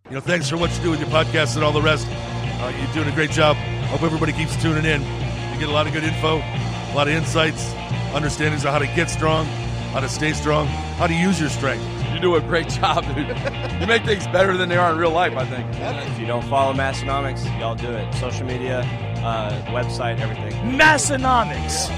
Thanks for what you do with your podcast and all the rest. You're doing a great job. Hope everybody keeps tuning in. You get a lot of good info, a lot of insights, understandings of how to get strong, how to stay strong, how to use your strength. You do a great job, dude. You make things better than they are in real life, I think. If you don't follow Massenomics, y'all do it. Social media, website, everything. Massenomics.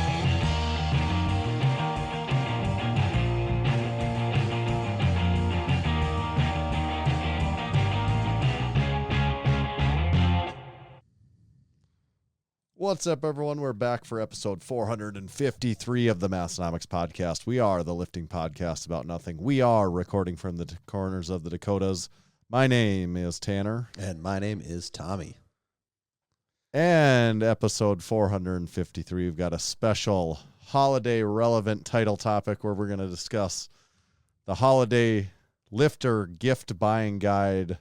What's up, everyone? We're back for episode 453 of the Massenomics podcast. We are the lifting podcast about nothing. We are recording from the corners of the Dakotas. My name is Tanner. And my name is Tommy. And episode 453, we've got a special holiday-relevant title topic where we're going to discuss the holiday lifter gift buying guide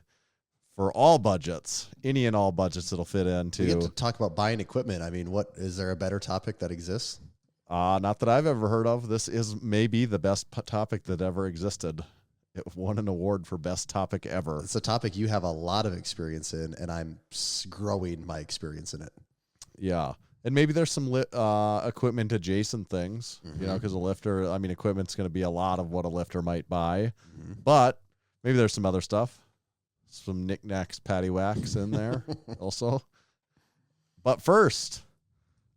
for all budgets, any and all budgets it'll fit into. We get to talk about buying equipment. I mean, is there a better topic that exists? Not that I've ever heard of. This is maybe the best topic that ever existed. It won an award for best topic ever. It's a topic you have a lot of experience in, and I'm growing my experience in it. Yeah. And maybe there's some equipment adjacent things, because a lifter, equipment's going to be a lot of what a lifter might buy. But maybe there's some other stuff. Some knickknacks, paddywhacks in there also. But first,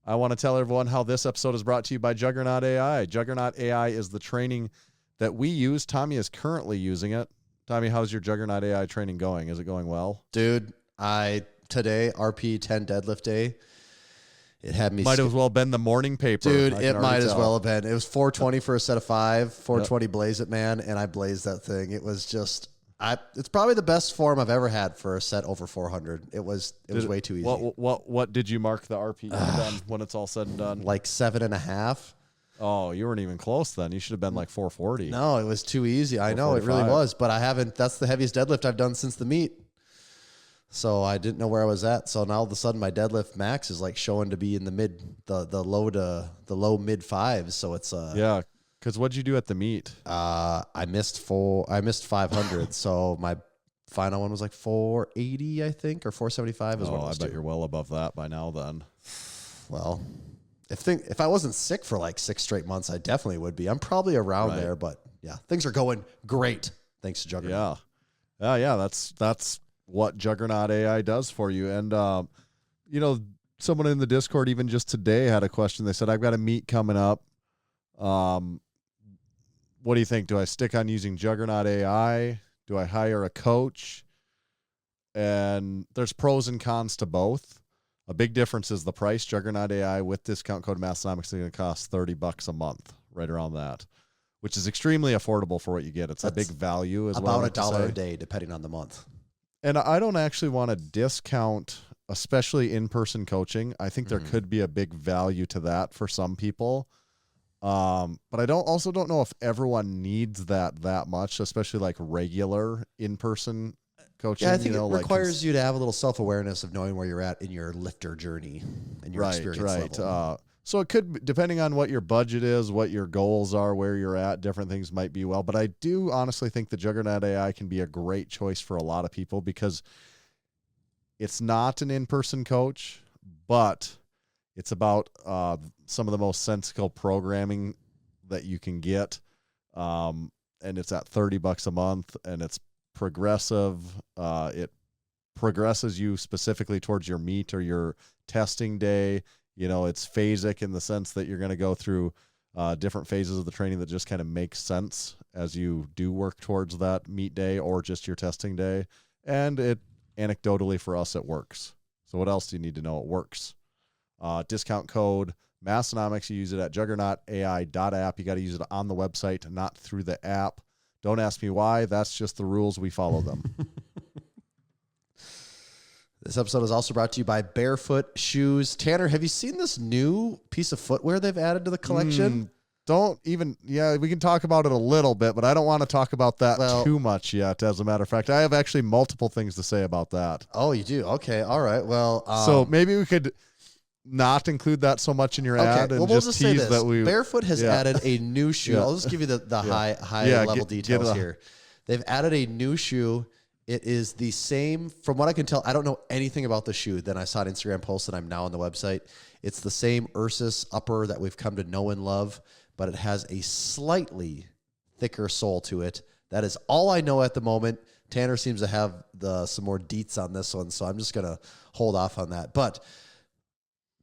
I want to tell everyone how this episode is brought to you by Juggernaut AI. Juggernaut AI is the training that we use. Tommy is currently using it. Tommy, how's your Juggernaut AI training going? Is it going well? Dude, today, RP 10 deadlift day, it had me... Might as well been the morning paper. Dude, it might as well have been. It was 420 for a set of 5, 420 blaze it, man, and I blazed that thing. It was just... it's probably the best form I've ever had for a set over 400. It was way too easy. What did you mark the RP then when it's all said and done? Like 7.5. Oh, you weren't even close then. You should have been like 440. No, it was too easy. I know it really was, but that's the heaviest deadlift I've done since the meet. So I didn't know where I was at. So now all of a sudden my deadlift max is like showing to be in the low mid fives. So it's yeah. Because what'd you do at the meet? I missed 500. So my final one was like 480, I think, or 475 is what it was. I bet you're well above that by now then. Well, if I wasn't sick for like 6 straight months, I definitely would be. I'm probably around there, but yeah, things are going great. Thanks to Juggernaut. Yeah. That's what Juggernaut AI does for you. And, someone in the Discord even just today had a question. They said, I've got a meet coming up. What do you think? Do I stick on using Juggernaut AI? Do I hire a coach? And there's pros and cons to both. A big difference is the price. Juggernaut AI with discount code Massenomics is going to cost $30 a month, right around that, which is extremely affordable for what you get. It's a big value as well. About $1 a day, depending on the month. And I don't actually want to discount, especially in-person coaching. I think there could be a big value to that for some people. But I don't know if everyone needs that much, especially like regular in-person coaching. Yeah, I think it requires you to have a little self-awareness of knowing where you're at in your lifter journey and your experience level. So it could, depending on what your budget is, what your goals are, where you're at, different things might be well. But I do honestly think the Juggernaut AI can be a great choice for a lot of people because it's not an in-person coach, but it's about some of the most sensical programming that you can get. And it's at $30 a month, and it's progressive. It progresses you specifically towards your meet or your testing day. It's phasic in the sense that you're going to go through different phases of the training that just kind of make sense as you do work towards that meet day or just your testing day. And it anecdotally for us, it works. So what else do you need to know? It works. Discount code Massenomics. You use it at juggernautai.app. You got to use it on the website, not through the app. Don't ask me why. That's just the rules. We follow them. This episode is also brought to you by Barefoot shoes. Tanner, have you seen this new piece of footwear they've added to the collection? We can talk about it a little bit, but I don't want to talk about that too much yet. As a matter of fact, I have actually multiple things to say about that. Oh, you do? Okay. All right. Well, so maybe we could not include that so much in your ad and we'll just say tease this. that we Barefoot has added a new shoe. I'll just give you the high level details here. They've added a new shoe. It is the same, from what I can tell. I don't know anything about the shoe. Then I saw an Instagram post, and I'm now on the website. It's the same Ursus upper that we've come to know and love, but it has a slightly thicker sole to it. That is all I know at the moment. Tanner seems to have some more deets on this one, so I'm just going to hold off on that. But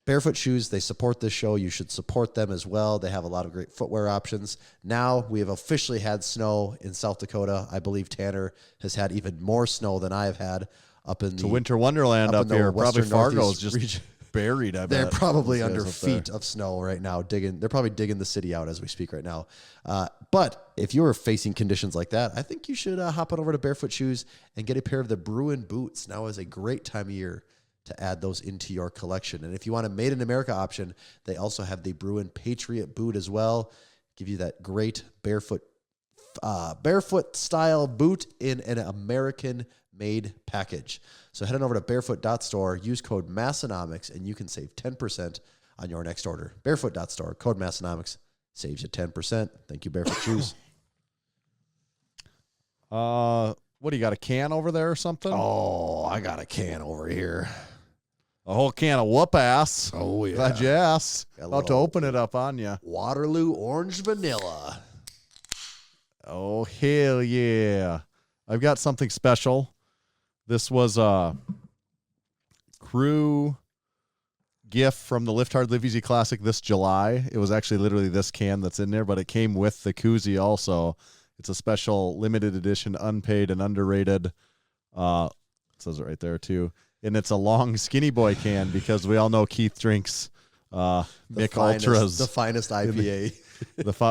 Barefoot shoes, they support this show. You should support them as well. They have a lot of great footwear options. Now we have officially had snow in South Dakota. I believe Tanner has had even more snow than I have had up in the winter wonderland up here. Probably Fargo's just region. Buried. I bet They're probably under feet there of snow right now. They're probably digging the city out as we speak right now. But if you're facing conditions like that, I think you should hop on over to Barefoot Shoes and get a pair of the Bruin boots. Now is a great time of year to add those into your collection. And if you want a Made in America option, they also have the Bruin Patriot boot as well. Give you that great barefoot style boot in an American made package. So head on over to barefoot.store, use code Massenomics, and you can save 10% on your next order. Barefoot.store, code Massenomics, saves you 10%. Thank you, Barefoot Shoes. What do you got, a can over there or something? Oh, I got a can over here. A whole can of whoop ass. Oh, yeah. Glad you asked. Got a About to little open it up on you. Waterloo Orange Vanilla. Oh, hell yeah. I've got something special. This was a crew gift from the Lift Hard Live Easy Classic this July. It was actually literally this can that's in there, but it came with the koozie also. It's a special limited edition, unpaid and underrated. It says it right there too. And it's a long skinny boy can because we all know Keith drinks Mick Ultras. The finest IPA.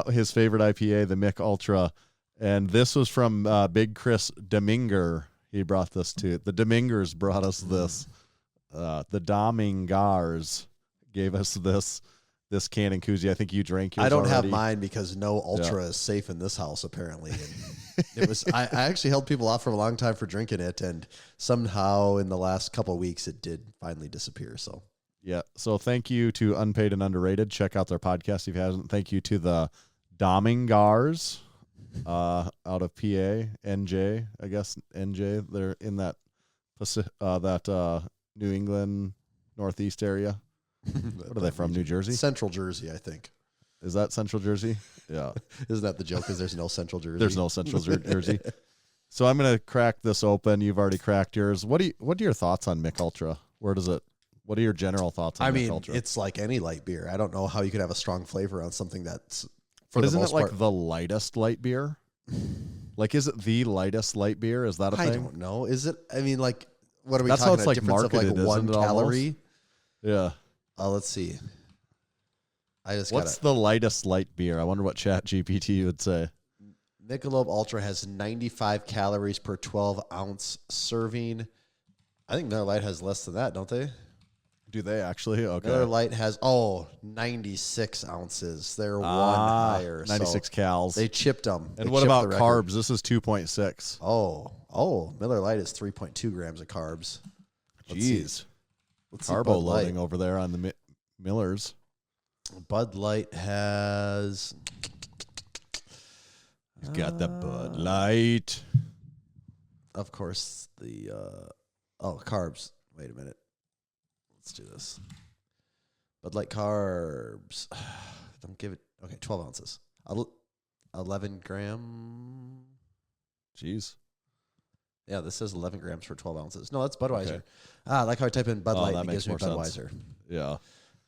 His favorite IPA, the Mick Ultra. And this was from Big Chris Dominger. He brought this to the Domingers brought us this. The Domingars gave us this can and koozie. I think you drank yours. I don't have already. mine because no Ultra is safe in this house apparently. And it was I actually held people off for a long time for drinking it, and somehow in the last couple of weeks it did finally disappear. So yeah. So thank you to Unpaid and Underrated. Check out their podcast if you haven't. Thank you to the Domingars. Out of PA, NJ, I guess NJ. They're in that New England Northeast area. What are they from? New Jersey? Central Jersey, I think. Is that Central Jersey? Yeah. Isn't that the joke? Because there's no Central Jersey. There's no Central Jersey. So I'm gonna crack this open. You've already cracked yours. What are your thoughts on Mick Ultra? What are your general thoughts on Mick Ultra? It's like any light beer. I don't know how you could have a strong flavor on something that's. But isn't it like the lightest light beer? Like, is it the lightest light beer? Is that a thing? I don't know. Is it? I mean, like, what are we That's talking how it's about? like Difference marketed, of like 1 calorie? Yeah. Let's see. What's the lightest light beer? I wonder what ChatGPT would say. Michelob Ultra has 95 calories per 12-ounce serving. I think Miller Lite has less than that, don't they? Do they actually? Okay. Miller Lite has 96 ounces. They're one higher. 96 cals. They chipped them. And what about carbs? This is 2.6. Oh, Miller Lite is 3.2 grams of carbs. Jeez. Let's see Carbo Bud loading Light. over there on the Millers. Bud Light has. He's got the Bud Light. Of course, the carbs. Wait a minute. Let's do this. Bud Light carbs. Don't give it. Okay, 12 ounces. 11 gram. Jeez. Yeah, this says 11 grams for 12 ounces. No, that's Budweiser. Okay. I like how I type in Bud Light and it gives me Budweiser. Sense. Yeah.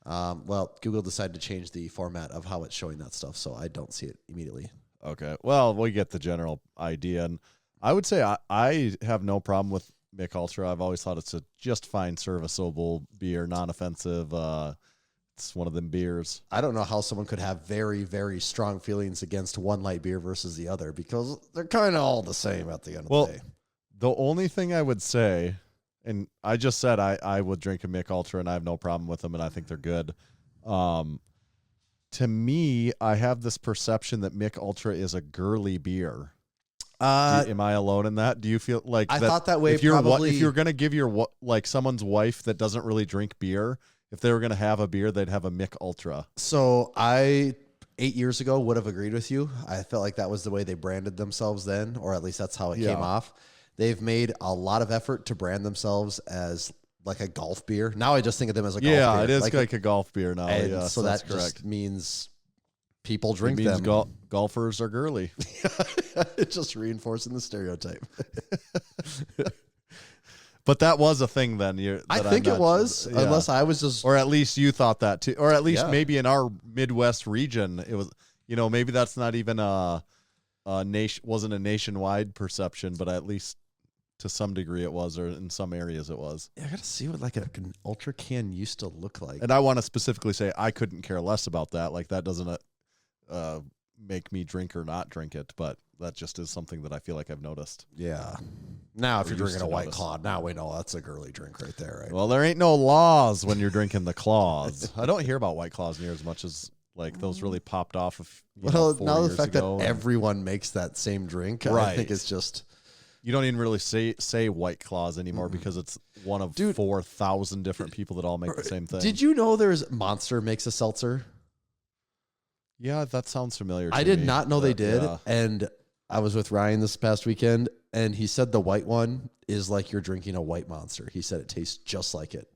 Well, Google decided to change the format of how it's showing that stuff, so I don't see it immediately. Okay. Well, we get the general idea. And I would say I have no problem with Mick Ultra. I've always thought it's a just fine, serviceable beer, non-offensive. It's one of them beers. I don't know how someone could have very, very strong feelings against one light beer versus the other because they're kind of all the same at the end of the day. The only thing I would say, and I just said I would drink a Mick Ultra and I have no problem with them and I think they're good. To me, I have this perception that Mick Ultra is a girly beer. Am I alone in that? Do you feel like I thought that way? If you're going to give your someone's wife that doesn't really drink beer, if they were going to have a beer, they'd have a Mick Ultra. So 8 years ago would have agreed with you. I felt like that was the way they branded themselves then, or at least that's how it came off. they've made a lot of effort to brand themselves as like a golf beer. Now I just think of them as a golf beer. Yeah, it is like a golf beer now. And yeah, so that's that correct. just means people drink it means them. Golfers are girly. It's just reinforcing the stereotype. But that was a thing then. I think it was, unless I was just... Or at least you thought that too. Or at least maybe in our Midwest region, it was, maybe that's not even wasn't a nationwide perception, but at least to some degree it was, or in some areas it was. I got to see what like an Ultra can used to look like. And I want to specifically say I couldn't care less about that. Like that doesn't make me drink or not drink it, but that just is something that I feel like I've noticed. Yeah. Now, if you're drinking a White Claw, now we know that's a girly drink right there, right? Well, there ain't no laws when you're drinking the claws. I don't hear about White Claws near as much as like those really popped off. Now the fact ago. that everyone makes that same drink, I think it's just... You don't even really say White Claws anymore because it's one of 4,000 different people that all make the same thing. Did you know there's Monster makes a seltzer? Yeah, that sounds familiar to I did me, not know they did. Yeah. And I was with Ryan this past weekend, and he said the white one is like you're drinking a white Monster. He said it tastes just like it.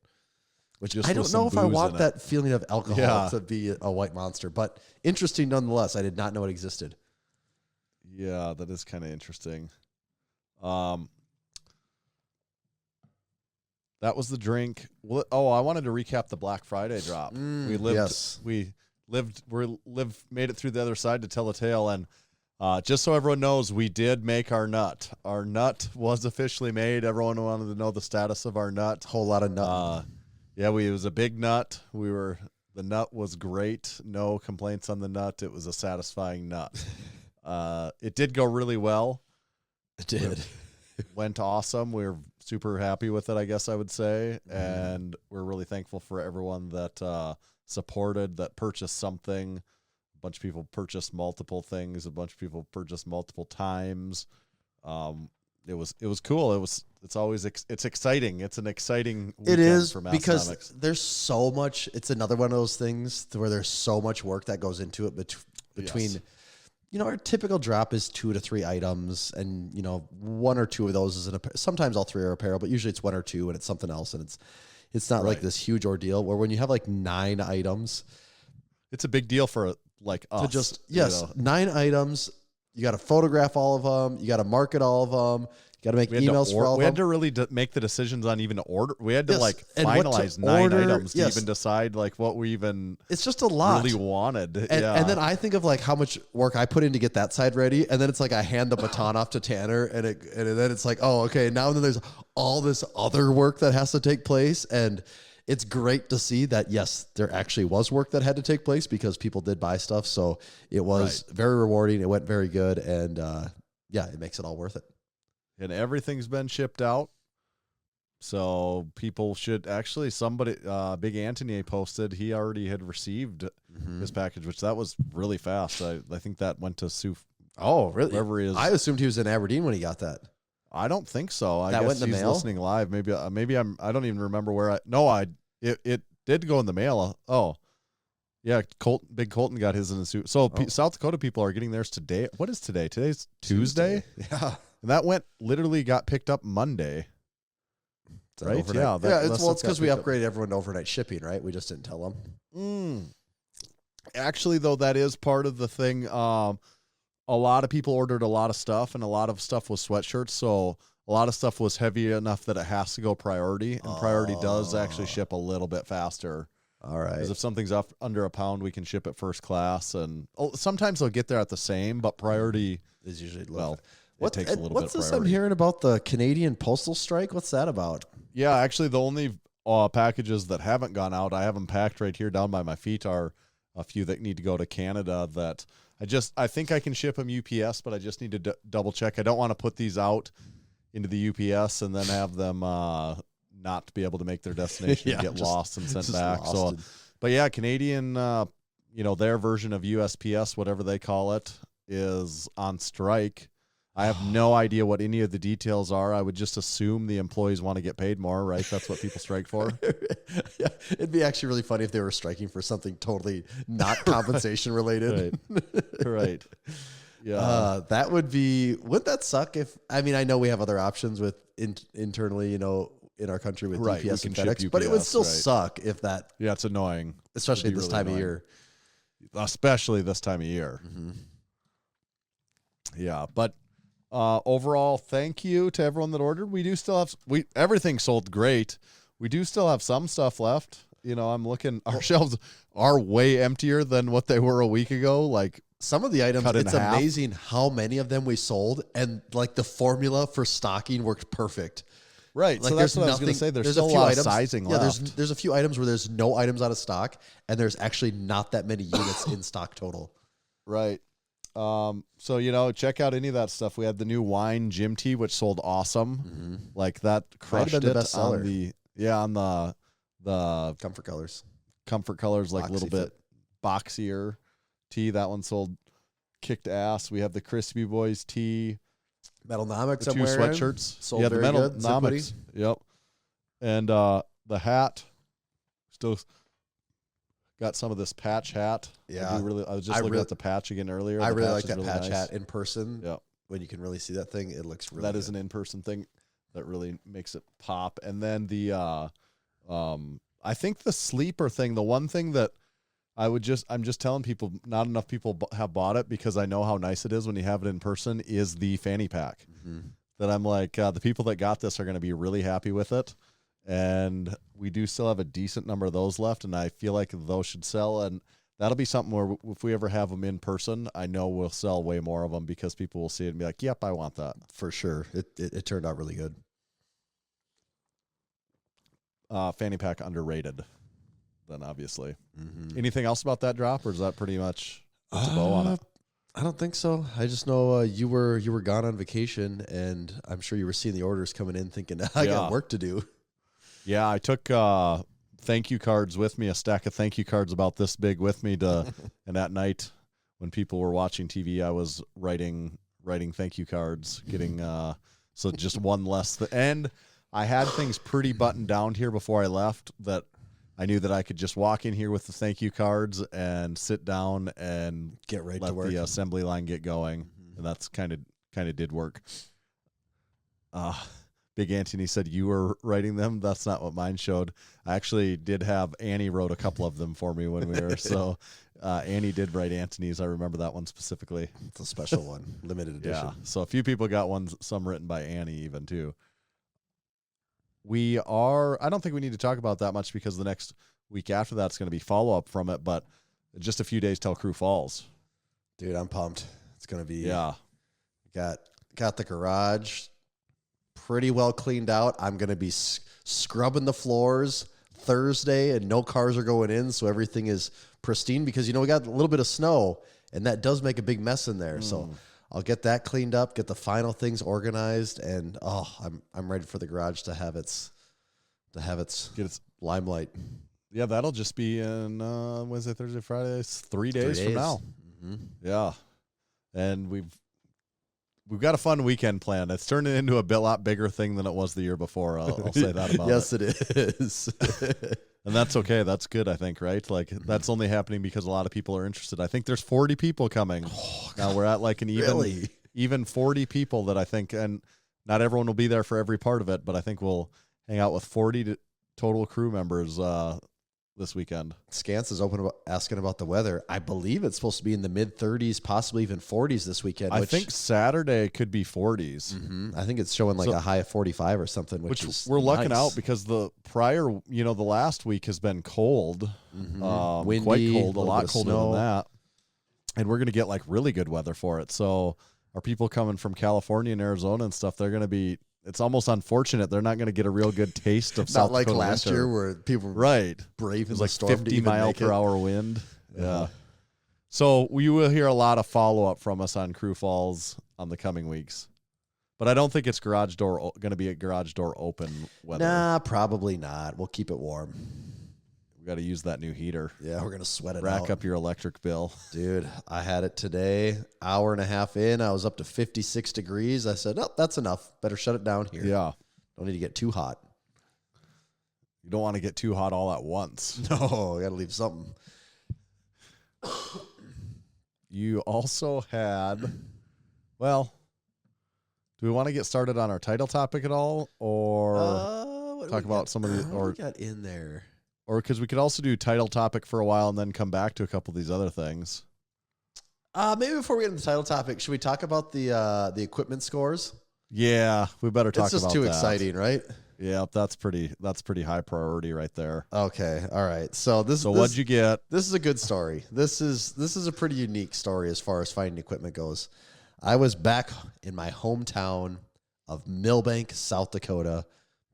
Which Just I with don't know some if I booze want in that feeling of alcohol Yeah. to be a white Monster. But interesting nonetheless. I did not know it existed. Yeah, that is kind of interesting. That was the drink. Oh, I wanted to recap the Black Friday drop. We made it through the other side to tell a tale, and just so everyone knows, we did make our nut. Our nut was officially made. Everyone wanted to know the status of our nut. Whole lot of nut. It was a big nut. The nut was great. No complaints on the nut. It was a satisfying nut. It did go really well. It did. Went awesome. We were super happy with it, I guess I would say. And we're really thankful for everyone that supported, that purchased something. A bunch of people purchased multiple things. A bunch of people purchased multiple times. It was cool. It's exciting. It's an exciting weekend. It is for because Massenomics. there's so much. It's another one of those things where there's so much work that goes into it between. Yes. Our typical drop is 2 to 3 items, and 1 or 2 of those is sometimes all 3 are apparel, but usually it's 1 or 2 and it's something else, and it's not like this huge ordeal. Where when you have like 9 items, it's a big deal for like us. to just 9 items. You got to photograph all of them. You got to market all of them. You got to make emails for all of them. We had to really make the decisions on even order. We had to and finalize 9 items to even decide like what we even. It's just a lot. Really wanted. And then I think of like how much work I put in to get that side ready, and then it's like I hand the baton off to Tanner, and then it's like, oh, okay, now and then there's all this other work that has to take place, and it's great to see that yes, there actually was work that had to take place because people did buy stuff, so it was very rewarding. It went very good, and it makes it all worth it. And everything's been shipped out. So people should actually, Big Anthony posted, he already had received his package, which that was really fast. I think that went to Sue. Oh, really? Wherever he is. I assumed he was in Aberdeen when he got that. I don't think so. I That guess went in the he's mail? listening live. Maybe I don't even remember where it did go in the mail. Oh, yeah. Big Colton got his in the suit. So South Dakota people are getting theirs today. What is today? Today's Tuesday. Yeah. And that got picked up Monday. Right? Overnight. Yeah. It's because we upgraded everyone to overnight shipping, right? We just didn't tell them. Actually, though, that is part of the thing. A lot of people ordered a lot of stuff, and a lot of stuff was sweatshirts. So a lot of stuff was heavy enough that it has to go priority, and priority does actually ship a little bit faster. All right. Because if something's under a pound, we can ship it first class, and sometimes they'll get there at the same, but priority is usually it takes a little bit of What's this priority. I'm hearing about the Canadian postal strike? What's that about? Yeah, actually, the only packages that haven't gone out, I have them packed right here down by my feet, are a few that need to go to Canada that I think I can ship them UPS, but I just need to double check. I don't want to put these out into the UPS and then have them not be able to make their destination and get lost and sent back. So, but yeah, Canadian, their version of USPS, whatever they call it, is on strike. I have no idea what any of the details are. I would just assume the employees want to get paid more, right? That's what people strike for. Yeah, it'd be actually really funny if they were striking for something totally not compensation related. Right. Yeah. That would that suck if, I mean, I know we have other options with internally, in our country with Right, UPS we and can ship FedEx, but it would UPS, still right. suck if that, Yeah, it's annoying. especially It'd at be this really time of annoying. year. Especially this time of year. Mm-hmm. Yeah, but overall, thank you to everyone that ordered. We do still have everything sold great. We do still have some stuff left. I'm looking. Our shelves are way emptier than what they were a week ago. Like Some of the items, cut in it's half. amazing how many of them we sold, and like the formula for stocking worked perfect. right. Like So that's what I was going to say. There's still a lot of sizing yeah, left. there's a few items where there's no items out of stock, and there's actually not that many units in stock total. Right. So check out any of that stuff. We had the new wine gym tea, which sold awesome. Mm-hmm. Like that crushed been the it best on seller. the Comfort colors. comfort colors, like a little Boxy bit fit. boxier tea. That one sold kicked ass. We have the Crispy Boys tea, Metalnomics the I'm two wearing. sweatshirts. Sold the very metal good. Zip hoodie. Metalnomics. Yep. And the hat. Still got some of this patch hat. Yeah. I was just looking at the patch again earlier. I The really patch like is that really patch nice. hat in person. Yep. When you can really see that thing, it looks really That good. is an in-person thing that really makes it pop. And then the I think the sleeper thing, the one thing that I'm just telling people, not enough people have bought it because I know how nice it is when you have it in person, is the fanny pack. Mm-hmm. That I'm like, the people that got this are going to be really happy with it. And we do still have a decent number of those left, and I feel like those should sell. And that'll be something where if we ever have them in person, I know we'll sell way more of them because people will see it and be like, yep, I want that. For sure. It turned out really good. Fanny pack underrated, then obviously. Mm-hmm. Anything else about that drop, or is that pretty much puts a bow on it? I don't think so. I just know you were gone on vacation, and I'm sure you were seeing the orders coming in thinking, I got work to do. Yeah, I took thank you cards with me, a stack of thank you cards about this big with me and at night when people were watching TV, I was writing thank you cards, getting so just one less. And I had things pretty buttoned down here before I left that I knew that I could just walk in here with the thank you cards and sit down and Get right let to work. the assembly line get going, and that's kind of did work. Big Anthony said you were writing them. That's not what mine showed. I actually did have Annie wrote a couple of them for me when we were so. Annie did write Anthony's. I remember that one specifically. It's a special one, limited edition. Yeah. So a few people got some written by Annie even too. I don't think we need to talk about that much because the next week after that's going to be follow up from it, but just a few days till Crew Falls. Dude, I'm pumped. It's going to be, Yeah. Got the garage pretty well cleaned out. I'm going to be scrubbing the floors Thursday, and no cars are going in, so everything is pristine because, we got a little bit of snow, and that does make a big mess in there. So I'll get that cleaned up, get the final things organized, and I'm ready for the garage to have its Get its limelight. Yeah, that'll just be in Wednesday, Thursday, Friday. It's 3 days from now. Mm-hmm. Yeah. And we've got a fun weekend planned. It's turning into a lot bigger thing than it was the year before. I'll say that about yes, it. it is. And that's okay. That's good, I think, right? Like, that's only happening because a lot of people are interested. I think there's 40 people coming. Now we're at like an even 40 people that I think, and not everyone will be there for every part of it, but I think we'll hang out with 40 total crew members this weekend. Scance is asking about the weather. I believe it's supposed to be in the mid-30s, possibly even 40s this weekend. I think Saturday could be 40s. Mm-hmm. I think it's showing like a high of 45 or something, which is we're lucking nice. out because the prior, the last week has been cold, Windy, quite cold, a little lot bit of colder snow. than that. And we're going to get like really good weather for it. So our people coming from California and Arizona and stuff, they're going to be, it's almost unfortunate. They're not going to get a real good taste of South Not like Dakota last winter. year where people were Right. braving It was the like storm 50 to even mile make per it. hour wind. Yeah. So we will hear a lot of follow-up from us on Crew Falls on the coming weeks. But I don't think it's going to be a garage door open weather. Nah, probably not. We'll keep it warm. We got to use that new heater. Yeah, we're going to sweat it Rack out. up your electric bill. Dude, I had it today, hour and a half in. I was up to 56 degrees. I said, oh, that's enough. Better shut it down here. Yeah. Don't need to get too hot. You don't want to get too hot all at once. No, I got to leave something. You also had Well, do we want to get started on our title topic at all, or talk about some of the, or what we got in there, or because we could also do title topic for a while and then come back to a couple of these other things. Maybe before we get into the title topic, should we talk about the equipment scores? Yeah, we better talk about that. It's just too exciting, right? Yeah, that's pretty high priority right there. Okay, all right. So what'd you get? This is a good story. This is a pretty unique story as far as finding equipment goes. I was back in my hometown of Millbank, South Dakota,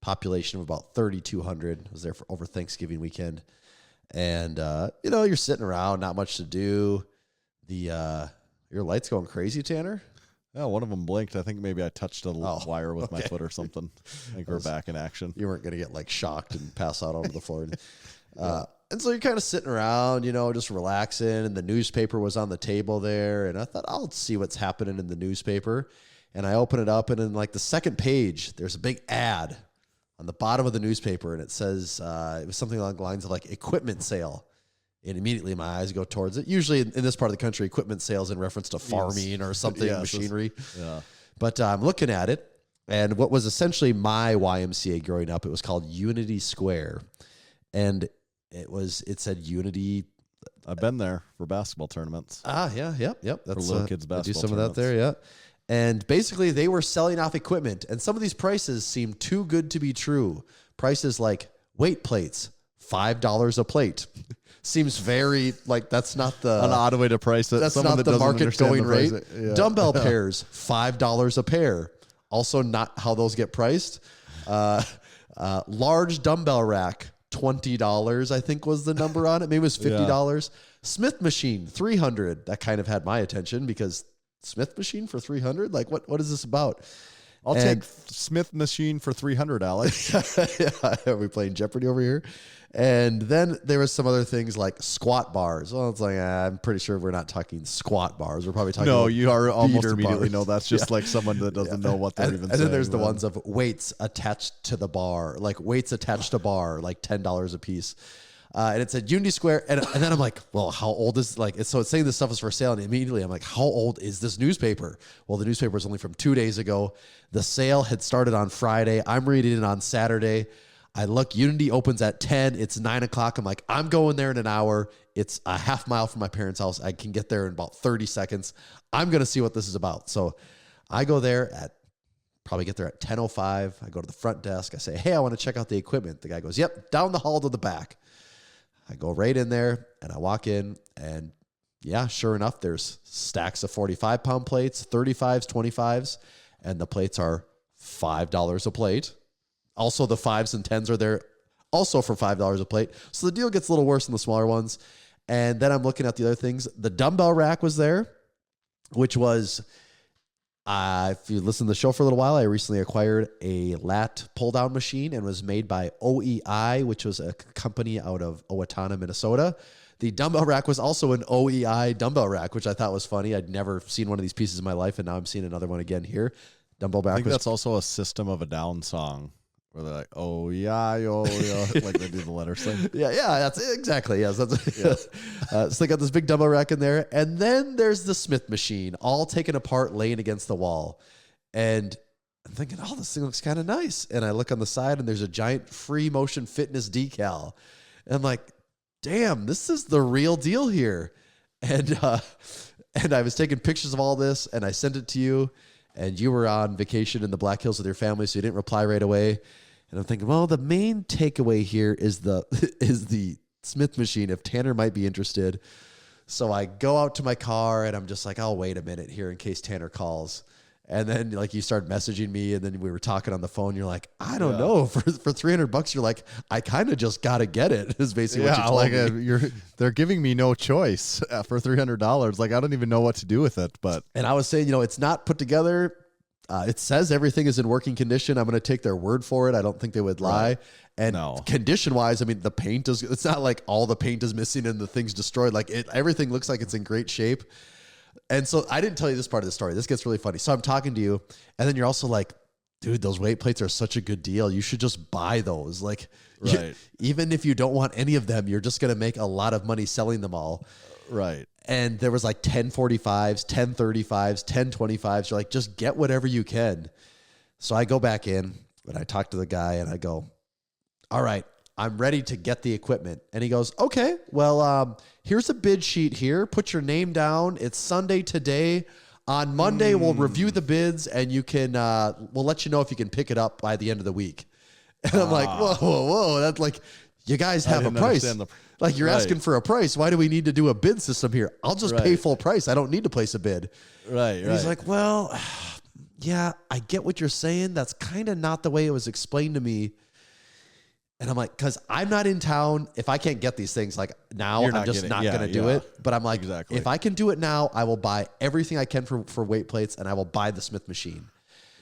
population of about 3,200. I was there for over Thanksgiving weekend, and you're sitting around, not much to do. Your light's going crazy, Tanner? Yeah, one of them blinked. I think maybe I touched a wire with my foot or something. I think we're back in action. You weren't going to get like shocked and pass out onto the floor. And so you're kind of sitting around, just relaxing, and the newspaper was on the table there, and I thought, I'll see what's happening in the newspaper. And I open it up, and in like the second page, there's a big ad on the bottom of the newspaper, and it says, it was something along the lines of like equipment sale. And immediately my eyes go towards it. Usually in this part of the country, equipment sales in reference to farming or something, machinery. Yeah. But I'm looking at it, and what was essentially my YMCA growing up, it was called Unity Square. And it said Unity. I've been there for basketball tournaments. Yep. That's for little kids basketball. I do some of that there, yeah. And basically they were selling off equipment, and some of these prices seemed too good to be true. Prices like weight plates, $5 a plate. Seems very like that's not the an odd way to price it. That's Someone not that the market going rate. Yeah. Dumbbell pairs, $5 a pair. Also, not how those get priced. Large dumbbell rack, $20. I think was the number on it. Maybe it was $50. Yeah. Smith machine, $300. That kind of had my attention because Smith machine for $300. Like what is this about? I'll take Smith machine for $300, Alex. Yeah, are we playing Jeopardy over here? And then there was some other things like squat bars. Well, it's like, I'm pretty sure we're not talking squat bars. We're probably talking No, you are almost immediately bars. No, that's just like someone that doesn't know what they're even saying. And then there's the ones of weights attached to the bar, like weights attached to bar, like $10 a piece. And it said Unity Square. And then I'm like, well, how old is so it's saying this stuff is for sale. And immediately I'm like, how old is this newspaper? Well, the newspaper is only from 2 days ago. The sale had started on Friday. I'm reading it on Saturday. I look, Unity opens at 10. It's 9 o'clock. I'm like, I'm going there in an hour. It's a half mile from my parents' house. I can get there in about 30 seconds. I'm going to see what this is about. So I go there probably get there at 10:05. I go to the front desk. I say, hey, I want to check out the equipment. The guy goes, yep, down the hall to the back. I go right in there and I walk in, and yeah, sure enough, there's stacks of 45-pound plates, 35s, 25s, and the plates are $5 a plate. Also, the 5s and 10s are there also for $5 a plate. So the deal gets a little worse than the smaller ones. And then I'm looking at the other things. The dumbbell rack was there, which was, if you listen to the show for a little while, I recently acquired a lat pull-down machine and was made by OEI, which was a company out of Owatonna, Minnesota. The dumbbell rack was also an OEI dumbbell rack, which I thought was funny. I'd never seen one of these pieces in my life, and now I'm seeing another one again here. Dumbbell rack. I think that's also a System of a Down song. Where they're like, oh yeah, like they do the letters thing. Yeah, that's it. Exactly. Yes, that's so they got this big dumbbell rack in there, and then there's the Smith machine, all taken apart, laying against the wall. And I'm thinking, oh, this thing looks kind of nice. And I look on the side, and there's a giant Free Motion Fitness decal. And I'm like, damn, this is the real deal here. And I was taking pictures of all this, and I sent it to you. And you were on vacation in the Black Hills with your family, so you didn't reply right away. And I'm thinking, well, the main takeaway here is the Smith machine, if Tanner might be interested. So I go out to my car, and I'm just like, I'll wait a minute here in case Tanner calls. And then like you start messaging me, and then we were talking on the phone. You're like, I don't know, for $300, you're like, I kind of just got to get it. Is basically what you told me. They're giving me no choice for $300. Like I don't even know what to do with it. And I was saying, it's not put together. It says everything is in working condition. I'm going to take their word for it. I don't think they would lie. Right. And condition wise, I mean, the paint it's not like all the paint is missing and the thing's destroyed. Like everything looks like it's in great shape. And so I didn't tell you this part of the story. This gets really funny. So I'm talking to you, and then you're also like, dude, those weight plates are such a good deal. You should just buy those. Like, right. Even if you don't want any of them, you're just going to make a lot of money selling them all. Right. And there was like 1045s, 1035s, 1025s. You're like, just get whatever you can. So I go back in and I talk to the guy and I go, all right, I'm ready to get the equipment. And he goes, okay, well, here's a bid sheet here. Put your name down. It's Sunday today. On Monday, we'll review the bids and you can, we'll let you know if you can pick it up by the end of the week. And I'm like, whoa. That's like, you guys have a price. Like you're asking for a price. Why do we need to do a bid system here? I'll just pay full price. I don't need to place a bid. Right. And he's like, well, yeah, I get what you're saying. That's kind of not the way it was explained to me. And I'm like, because I'm not in town. If I can't get these things like now, I'm just not going to do it. But I'm like, if I can do it now, I will buy everything I can for weight plates and I will buy the Smith machine.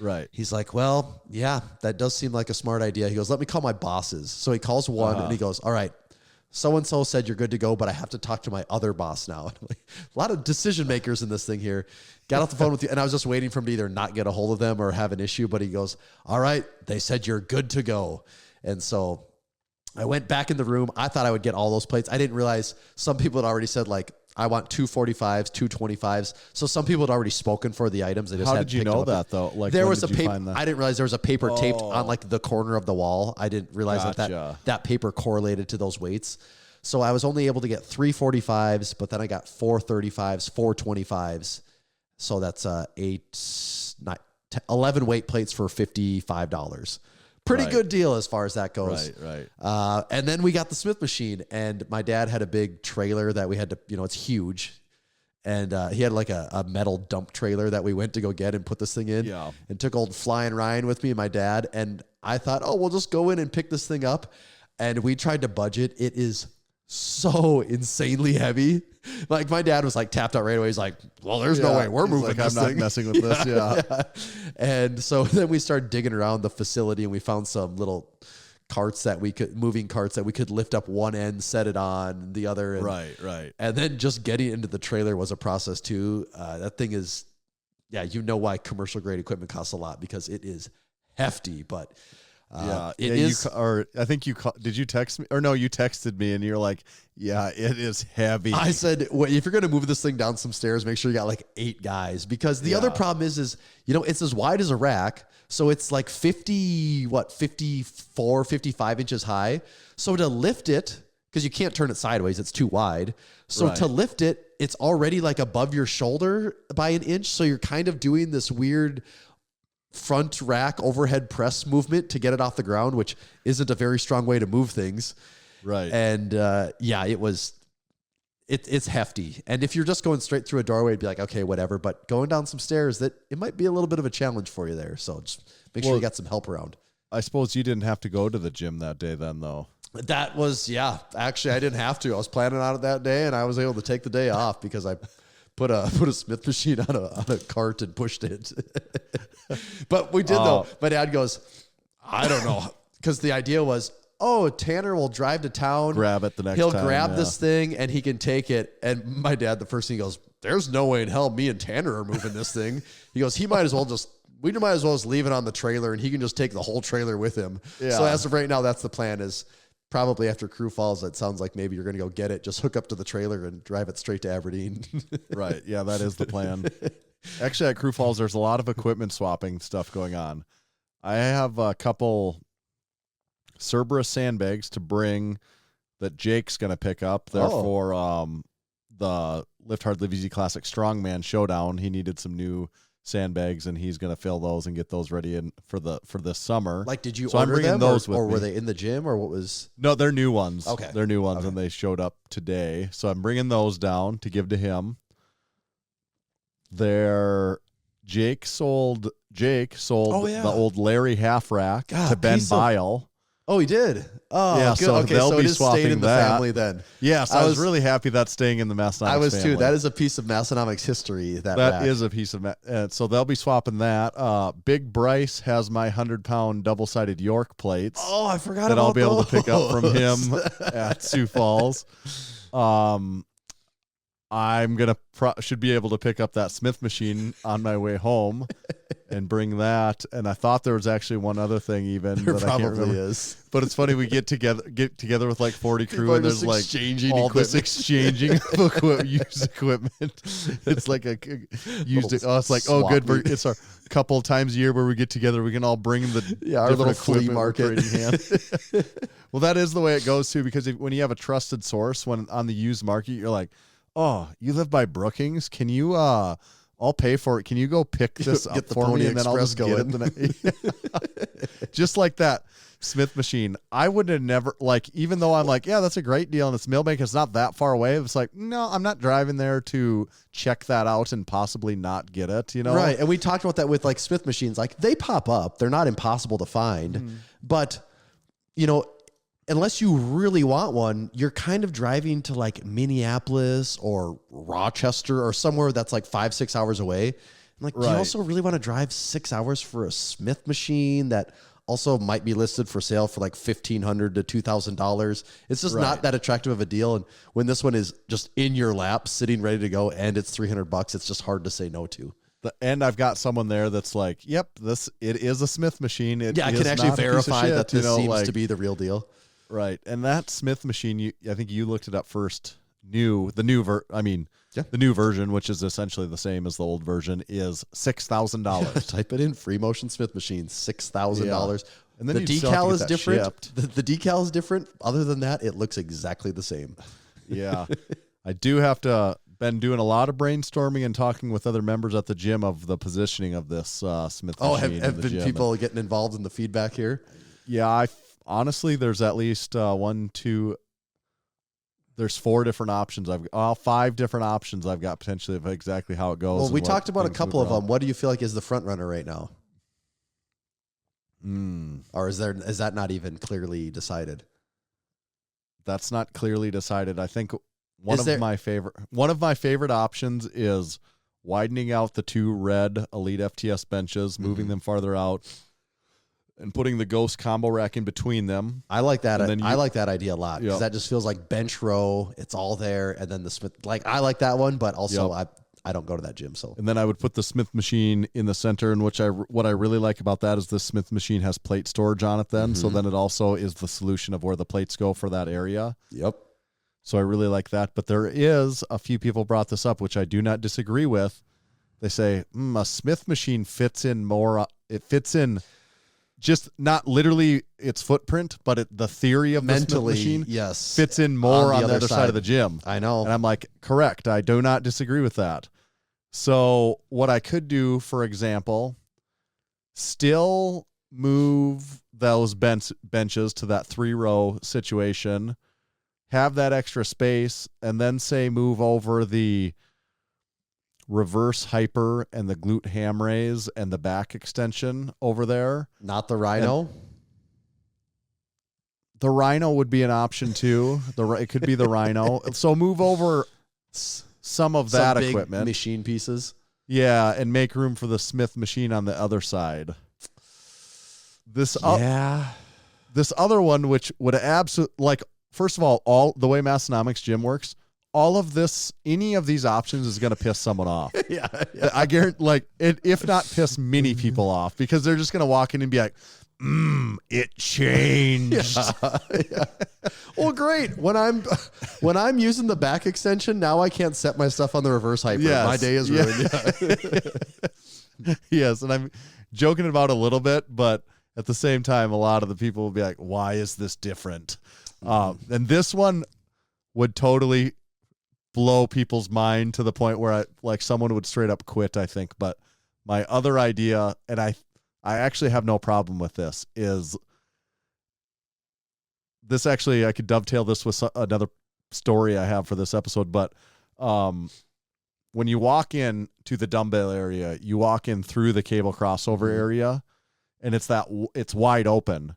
Right. He's like, well, yeah, that does seem like a smart idea. He goes, let me call my bosses. So he calls one and he goes, all right, so-and-so said you're good to go, but I have to talk to my other boss now. And I'm like, a lot of decision makers in this thing here. Got off the phone with you, and I was just waiting for him to either not get a hold of them or have an issue, but he goes, all right, they said you're good to go. And so I went back in the room. I thought I would get all those plates. I didn't realize some people had already said, like, I want 245s, 225s. So some people had already spoken for the items. They just How did you know that, though? Like, there was a paper. I didn't realize there was a paper taped on like the corner of the wall. I didn't realize that paper correlated to those weights. So I was only able to get 345s, but then I got 435s, 425s. So that's 11 weight plates for $55. Pretty good deal as far as that goes. Right. And then we got the Smith machine, and my dad had a big trailer that we had to, it's huge. And he had like a metal dump trailer that we went to go get and put this thing in. Yeah. And took old Flying Ryan with me and my dad. And I thought, we'll just go in and pick this thing up. And we tried to budget. It is so insanely heavy. Like my dad was like tapped out right away. He's like, well, there's no way we're moving this thing. I'm not messing with this. Yeah. And so then we started digging around the facility and we found some little moving carts that we could lift up one end, set it on the other. And, Right. And then just getting into the trailer was a process too. That thing is, why commercial grade equipment costs a lot because it is hefty, but it is. I think did you text me or no? You texted me and you're like, yeah, it is heavy. I said, well, if you're going to move this thing down some stairs, make sure you got like 8 guys because the other problem is, it's as wide as a rack. So it's like 54, 55 inches high. So to lift it, because you can't turn it sideways, it's too wide. So to lift it, it's already like above your shoulder by an inch. So you're kind of doing this weird front rack overhead press movement to get it off the ground, which isn't a very strong way to move things. Right. And it's hefty. And if you're just going straight through a doorway, it'd be like, okay, whatever. But going down some stairs, it might be a little bit of a challenge for you there. So just make sure you got some help around. I suppose you didn't have to go to the gym that day then, though. That was, actually I didn't have to. I was planning on it that day and I was able to take the day off because I put a Smith machine on a cart and pushed it. But we did though. My dad goes, I don't know. Because the idea was, Tanner will drive to town. Grab it the next time. He'll time, grab this thing and he can take it. And my dad, the first thing he goes, there's no way in hell me and Tanner are moving this thing. He goes, we might as well just leave it on the trailer and he can just take the whole trailer with him. Yeah. So as of right now, that's the plan is probably after Crew Falls, it sounds like maybe you're going to go get it, just hook up to the trailer and drive it straight to Aberdeen. Right. Yeah, that is the plan. Actually, at Crew Falls, there's a lot of equipment swapping stuff going on. I have a couple Cerberus sandbags to bring that Jake's going to pick up. They're for the Lift Hard, Live Easy Classic Strongman Showdown. He needed some new sandbags, and he's going to fill those and get those ready for this summer. Like, did you order them, or were they in the gym, or what was? No, they're new ones. Okay, they're new ones, and they showed up today. So I'm bringing those down to give to him. Jake sold the old Larry half rack to Ben Bile. Oh, he did. Oh, yeah. Good. So okay, they'll so be it is swapping staying in the family then. Yes, I was really happy that's staying in the Massenomics family. I was too. That is a piece of Massenomics history. That rack is a piece of. So they'll be swapping that. Big Bryce has my 100-pound double-sided York plates. Oh, I forgot that about I'll be able those. to pick up from him at Sioux Falls. I'm gonna should be able to pick up that Smith machine on my way home and bring that. And I thought there was actually one other thing even There that I can't remember. is. But it's funny, we get together with like 40 crew, and there's like exchanging all equipment. this exchanging of used equipment. It's like a used. It's like, oh, good. It's our couple times a year where we get together. We can all bring the our little different flea equipment we're market. trading hands. Well, that is the way it goes too, because when you have a trusted source when on the used market, you're like, oh, you live by Brookings? Can you? I'll pay for it. Can you go pick this up the for Pony me, and then I'll Express just get it. Just like that Smith machine. I would have never, like, even though I'm like, yeah, that's a great deal, and it's Millbank, it's not that far away. It's like, no, I'm not driving there to check that out and possibly not get it, you know? Right. And we talked about that with like Smith machines. Like they pop up. They're not impossible to find. But, you know, unless you really want one, you're kind of driving to like Minneapolis or Rochester or somewhere that's like 5-6 hours away. And like, do you also really want to drive 6 hours for a Smith machine that also might be listed for sale for like $1,500 to $2,000? It's just not that attractive of a deal. And when this one is just in your lap, sitting ready to go, and it's $300, it's just hard to say no to. And I've got someone there that's like, yep, it is a Smith machine. I can actually verify that this seems to be the real deal. Right. And that Smith machine, I think you looked it up first. The new version, which is essentially the same as the old version, is $6,000. Type it in, free motion Smith machine, $6,000. And then the decal decal is that different. shipped. The decal is different. Other than that, it looks exactly the same. Yeah. I do have to been doing a lot of brainstorming and talking with other members at the gym of the positioning of this Smith machine. Have been people getting involved in the feedback here? Yeah, honestly, there's at least there's 4 different options. 5 different options I've got potentially of exactly how it goes. Well, we talked about a couple of them. What do you feel like is the front runner right now? Or is that not even clearly decided? That's not clearly decided. I think one of my favorite options is widening out the 2 red Elite FTS benches, moving them farther out, and putting the Ghost combo rack in between them. I like that. I like that idea a lot because that just feels like bench row. It's all there, and then the Smith. Like I like that one, but also I don't go to that gym. So and then I would put the Smith machine in the center, and what I really like about that is the Smith machine has plate storage on it. Then so then it also is the solution of where the plates go for that area. Yep. So I really like that. But there is a few people brought this up, which I do not disagree with. They say a Smith machine fits in more. It fits in. Just not literally its footprint, but the theory of mentally, the Smith machine yes, fits in more on the other side of the gym. I know. And I'm like, correct. I do not disagree with that. So what I could do, for example, still move those benches to that 3-row situation, have that extra space, and then say move over the reverse hyper and the glute ham raise and the back extension over there. Not the Rhino. The Rhino would be an option too. It could be the Rhino. So move over some of that big equipment, machine pieces. Yeah, and make room for the Smith machine on the other side. This other one, which would absolutely first of all the way Massenomics gym works. All of this, any of these options is going to piss someone off. Yeah. I guarantee, if not piss many people off, because they're just going to walk in and be like, it changed. Yeah. Well, great. When I'm using the back extension, now I can't set my stuff on the reverse hyper. Yes. My day is ruined. Yeah. Yes, and I'm joking about it a little bit, but at the same time, a lot of the people will be like, why is this different? And this one would totally blow people's mind to the point where someone would straight up quit, I think. But my other idea, and I actually have no problem with this, is this actually, I could dovetail this with another story I have for this episode. But when you walk in to the dumbbell area, you walk in through the cable crossover area, and it's wide open.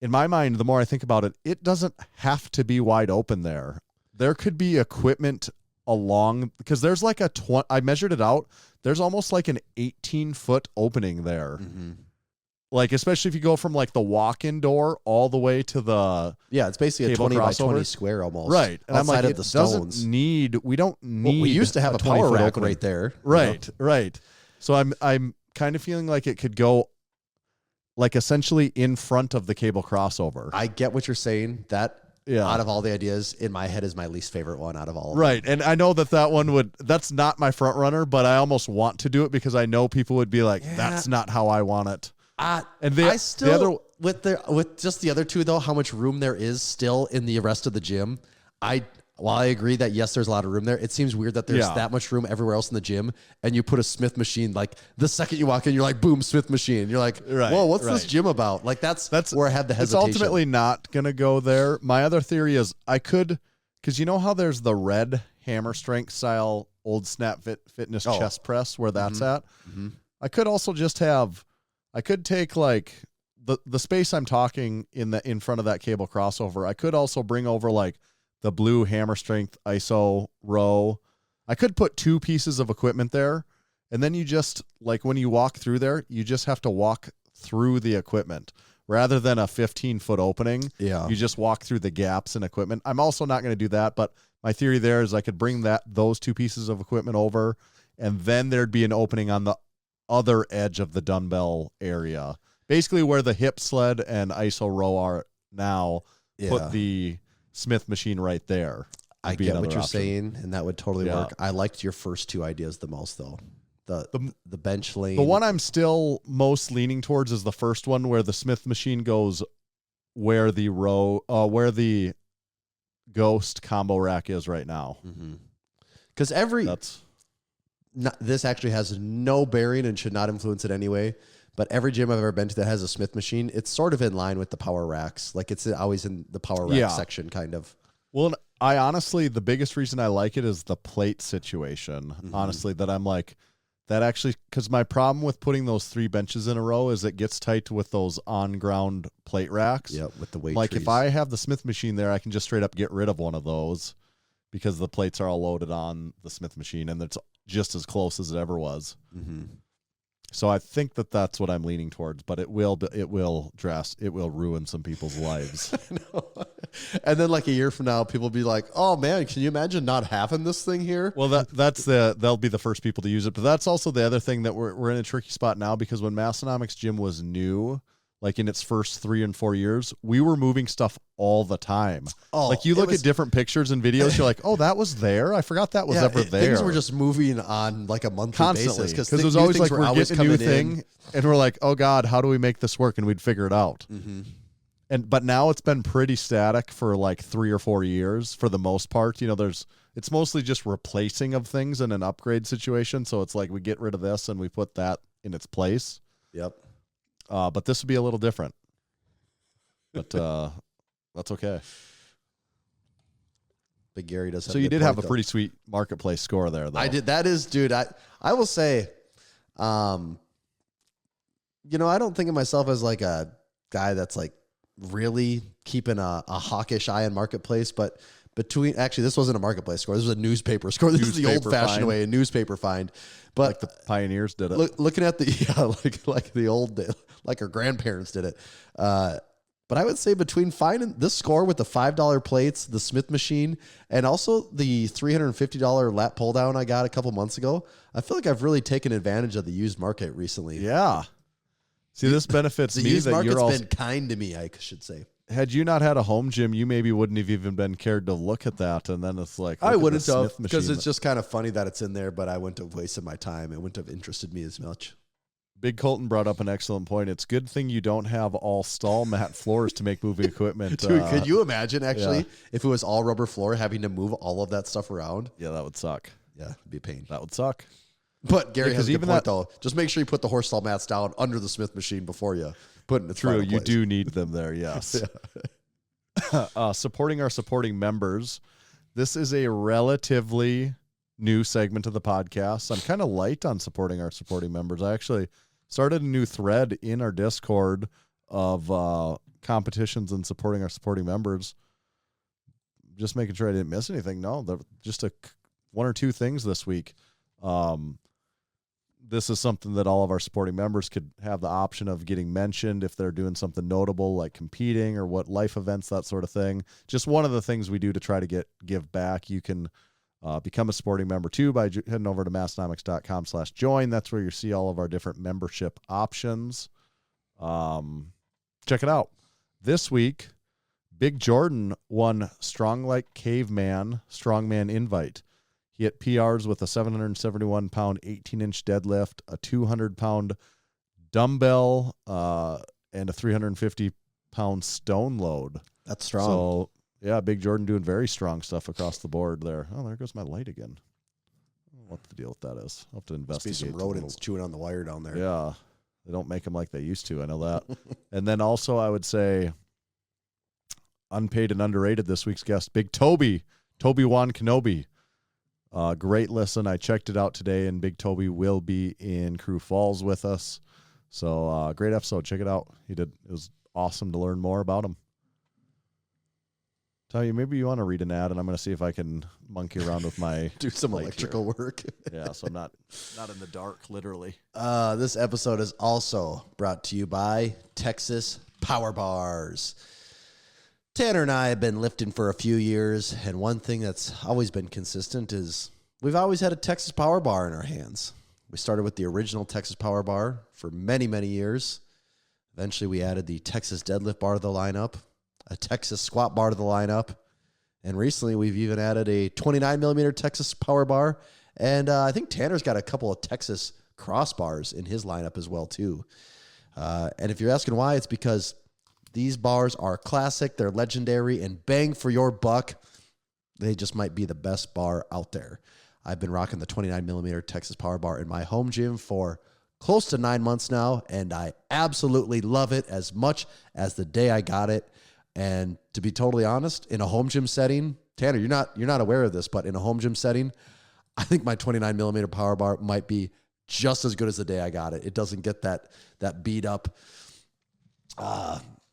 In my mind, the more I think about it, it doesn't have to be wide open there. There could be equipment along, because there's like I measured it out. There's almost like an 18-foot opening there. Like, especially if you go from like the walk-in door all the way to the it's basically a cable 20 by 20 crossover. square almost. Right. And I'm outside like, of the it doesn't stones. need, we don't need we used to have a 20 power foot rack opening. right there. Right, right. So I'm kind of feeling like it could go like essentially in front of the cable crossover. I get what you're saying. That out of all the ideas in my head is my least favorite one out of all of them. Right. And I know that one that's not my front runner, but I almost want to do it because I know people would be like, that's not how I want it. And I still, with just the other two though, how much room there is still in the rest of the gym. While I agree that yes, there's a lot of room there, it seems weird that there's that much room everywhere else in the gym, and you put a Smith machine, like the second you walk in, you're like, boom, Smith machine. You're like, whoa, what's this gym about? Like that's where I have the hesitation. It's ultimately not going to go there. My other theory is I could, because you know how there's the red hammer strength style old Snap Fitness chest press where that's at? Mm-hmm. I could also just I could take like the space I'm talking in front of that cable crossover. I could also bring over like the blue hammer strength ISO row. I could put 2 pieces of equipment there, and then you just, like when you walk through there, you just have to walk through the equipment rather than a 15-foot opening. Yeah. You just walk through the gaps in equipment. I'm also not going to do that, but my theory there is I could bring those 2 pieces of equipment over, and then there'd be an opening on the other edge of the dumbbell area. Basically where the hip sled and ISO row are now, put the Smith machine right there. I get what you're saying, and that would totally work. I liked your first 2 ideas the most, though. The bench lane. The one I'm still most leaning towards is the first one, where the Smith machine goes where the Ghost combo rack is right now. Because this actually has no bearing and should not influence it anyway. But every gym I've ever been to that has a Smith machine, it's sort of in line with the power racks. Like it's always in the power rack section, kind of. Well, I honestly, the biggest reason I like it is the plate situation. Honestly, that I'm like, that actually, because my problem with putting those 3 benches in a row is it gets tight with those on-ground plate racks. Yeah, with the weight Like trees. if I have the Smith machine there, I can just straight up get rid of one of those because the plates are all loaded on the Smith machine, and it's just as close as it ever was. So I think that's what I'm leaning towards, but it will ruin some people's lives. And then like a year from now, people will be like, "Oh man, can you imagine not having this thing here?" Well, they'll be the first people to use it. But that's also the other thing that we're in a tricky spot now, because when Massenomics Gym was new, like in its first 3 and 4 years, we were moving stuff all the time. Like you look at different pictures and videos, you're like, "Oh, that was there. I forgot that was ever there." Things were just moving on like a monthly basis because it was always like we're getting a new thing, and we're like, "Oh God, how do we make this work?" And we'd figure it out. But now it's been pretty static for like 3 or 4 years for the most part. You know, it's mostly just replacing of things in an upgrade situation. So it's like we get rid of this and we put that in its place. Yep. But this would be a little different. But that's okay. Big Gary does. So you did have a pretty sweet marketplace score there, though. I did. That is, dude. I will say, I don't think of myself as like a guy that's like really keeping a hawkish eye on marketplace, but this wasn't a marketplace score. This was a newspaper score. This is the old-fashioned way, a newspaper find. But like the pioneers did it. Looking at like the old, like our grandparents did it. But I would say between finding this score with the $5 plates, the Smith machine, and also the $350 lat pull down I got a couple months ago, I feel like I've really taken advantage of the used market recently. Yeah. See, this benefits the me used that market's you're also been kind to me, I should say. Had you not had a home gym, you maybe wouldn't have even been cared to look at that. And then it's like, I wouldn't have, because it's just kind of funny that it's in there, but I wouldn't have wasted my time. It wouldn't have interested me as much. Big Colton brought up an excellent point. It's a good thing you don't have all stall mat floors to make moving equipment. Dude, could you imagine actually if it was all rubber floor, having to move all of that stuff around? Yeah, that would suck. Yeah, it'd be a pain. That would suck. But Gary has a good point, though. Just make sure you put the horse stall mats down under the Smith machine before you put it in the True, you do need them there, yes. Supporting our supporting members. This is a relatively new segment of the podcast. I'm kind of light on supporting our supporting members. I actually started a new thread in our Discord of competitions and supporting our supporting members. Just making sure I didn't miss anything. No, just one or two things this week. this is something that all of our supporting members could have the option of getting mentioned if they're doing something notable like competing or what life events, that sort of thing. Just one of the things we do to try to give back. You can become a supporting member too by heading over to massenomics.com/join. That's where you see all of our different membership options. Check it out. This week, Big Jordan won Strong Like Caveman Strongman Invite. He hit PRs with a 771-pound, 18-inch deadlift, a 200-pound dumbbell, and a 350-pound stone load. That's strong. So, yeah, Big Jordan doing very strong stuff across the board there. Oh, there goes my light again. I don't know what the deal with that is. I'll have to investigate. Must be some rodents chewing on the wire down there. Yeah, they don't make them like they used to. I know that. And then also I would say unpaid and underrated this week's guest, Big Toby Wan Kenobi. Great listen. I checked it out today, and Big Toby will be in Crew Falls with us. So great episode. Check it out. It was awesome to learn more about him. Tell you, maybe you want to read an ad, and I'm going to see if I can monkey around with my do some electrical work. Yeah, so I'm not in the dark, literally. This episode is also brought to you by Texas Power Bars. Tanner and I have been lifting for a few years, and one thing that's always been consistent is we've always had a Texas Power Bar in our hands. We started with the original Texas Power Bar for many, many years. Eventually, we added the Texas Deadlift Bar to the lineup, a Texas Squat Bar to the lineup, and recently we've even added a 29-millimeter Texas Power Bar, and I think Tanner's got a couple of Texas crossbars in his lineup as well, too. And if you're asking why, it's because these bars are classic, they're legendary, and bang for your buck, they just might be the best bar out there. I've been rocking the 29-millimeter Texas Power Bar in my home gym for close to 9 months now, and I absolutely love it as much as the day I got it. And to be totally honest, in a home gym setting, Tanner, you're not aware of this, but in a home gym setting, I think my 29-millimeter Power Bar might be just as good as the day I got it. It doesn't get that beat up,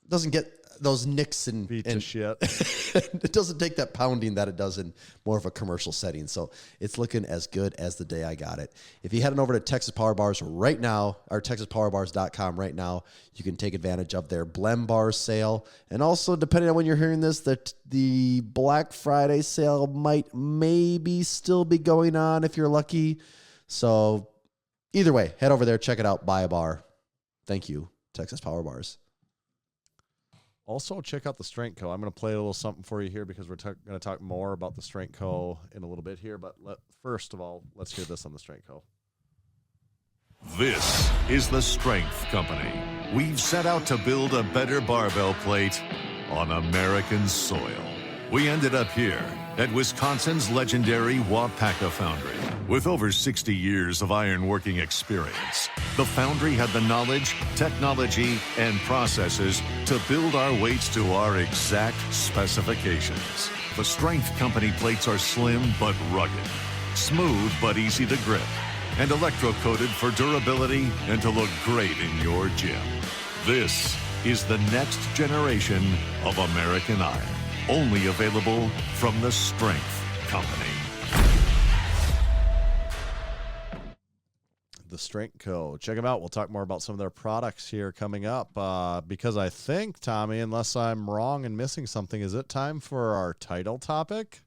doesn't get those nicks and shit. It doesn't take that pounding that it does in more of a commercial setting. So it's looking as good as the day I got it. If you head on over to Texas Power Bars right now, or TexasPowerBars.com right now, you can take advantage of their Blem Bar sale. And also, depending on when you're hearing this, that the Black Friday sale might maybe still be going on if you're lucky. So either way, head over there, check it out, buy a bar. Thank you, Texas Power Bars. Also, check out the Strength Co. I'm going to play a little something for you here because we're going to talk more about the Strength Co. in a little bit here. But first of all, let's hear this on the Strength Co. This is the Strength Company. We've set out to build a better barbell plate on American soil. We ended up here at Wisconsin's legendary Wapaka Foundry. With over 60 years of ironworking experience, the foundry had the knowledge, technology, and processes to build our weights to our exact specifications. The Strength Company plates are slim but rugged, smooth but easy to grip, and electro-coated for durability and to look great in your gym. This is the next generation of American iron. Only available from the Strength Company. The Strength Co. Check them out. We'll talk more about some of their products here coming up. Because I think, Tommy, unless I'm wrong and missing something, is it time for our title topic?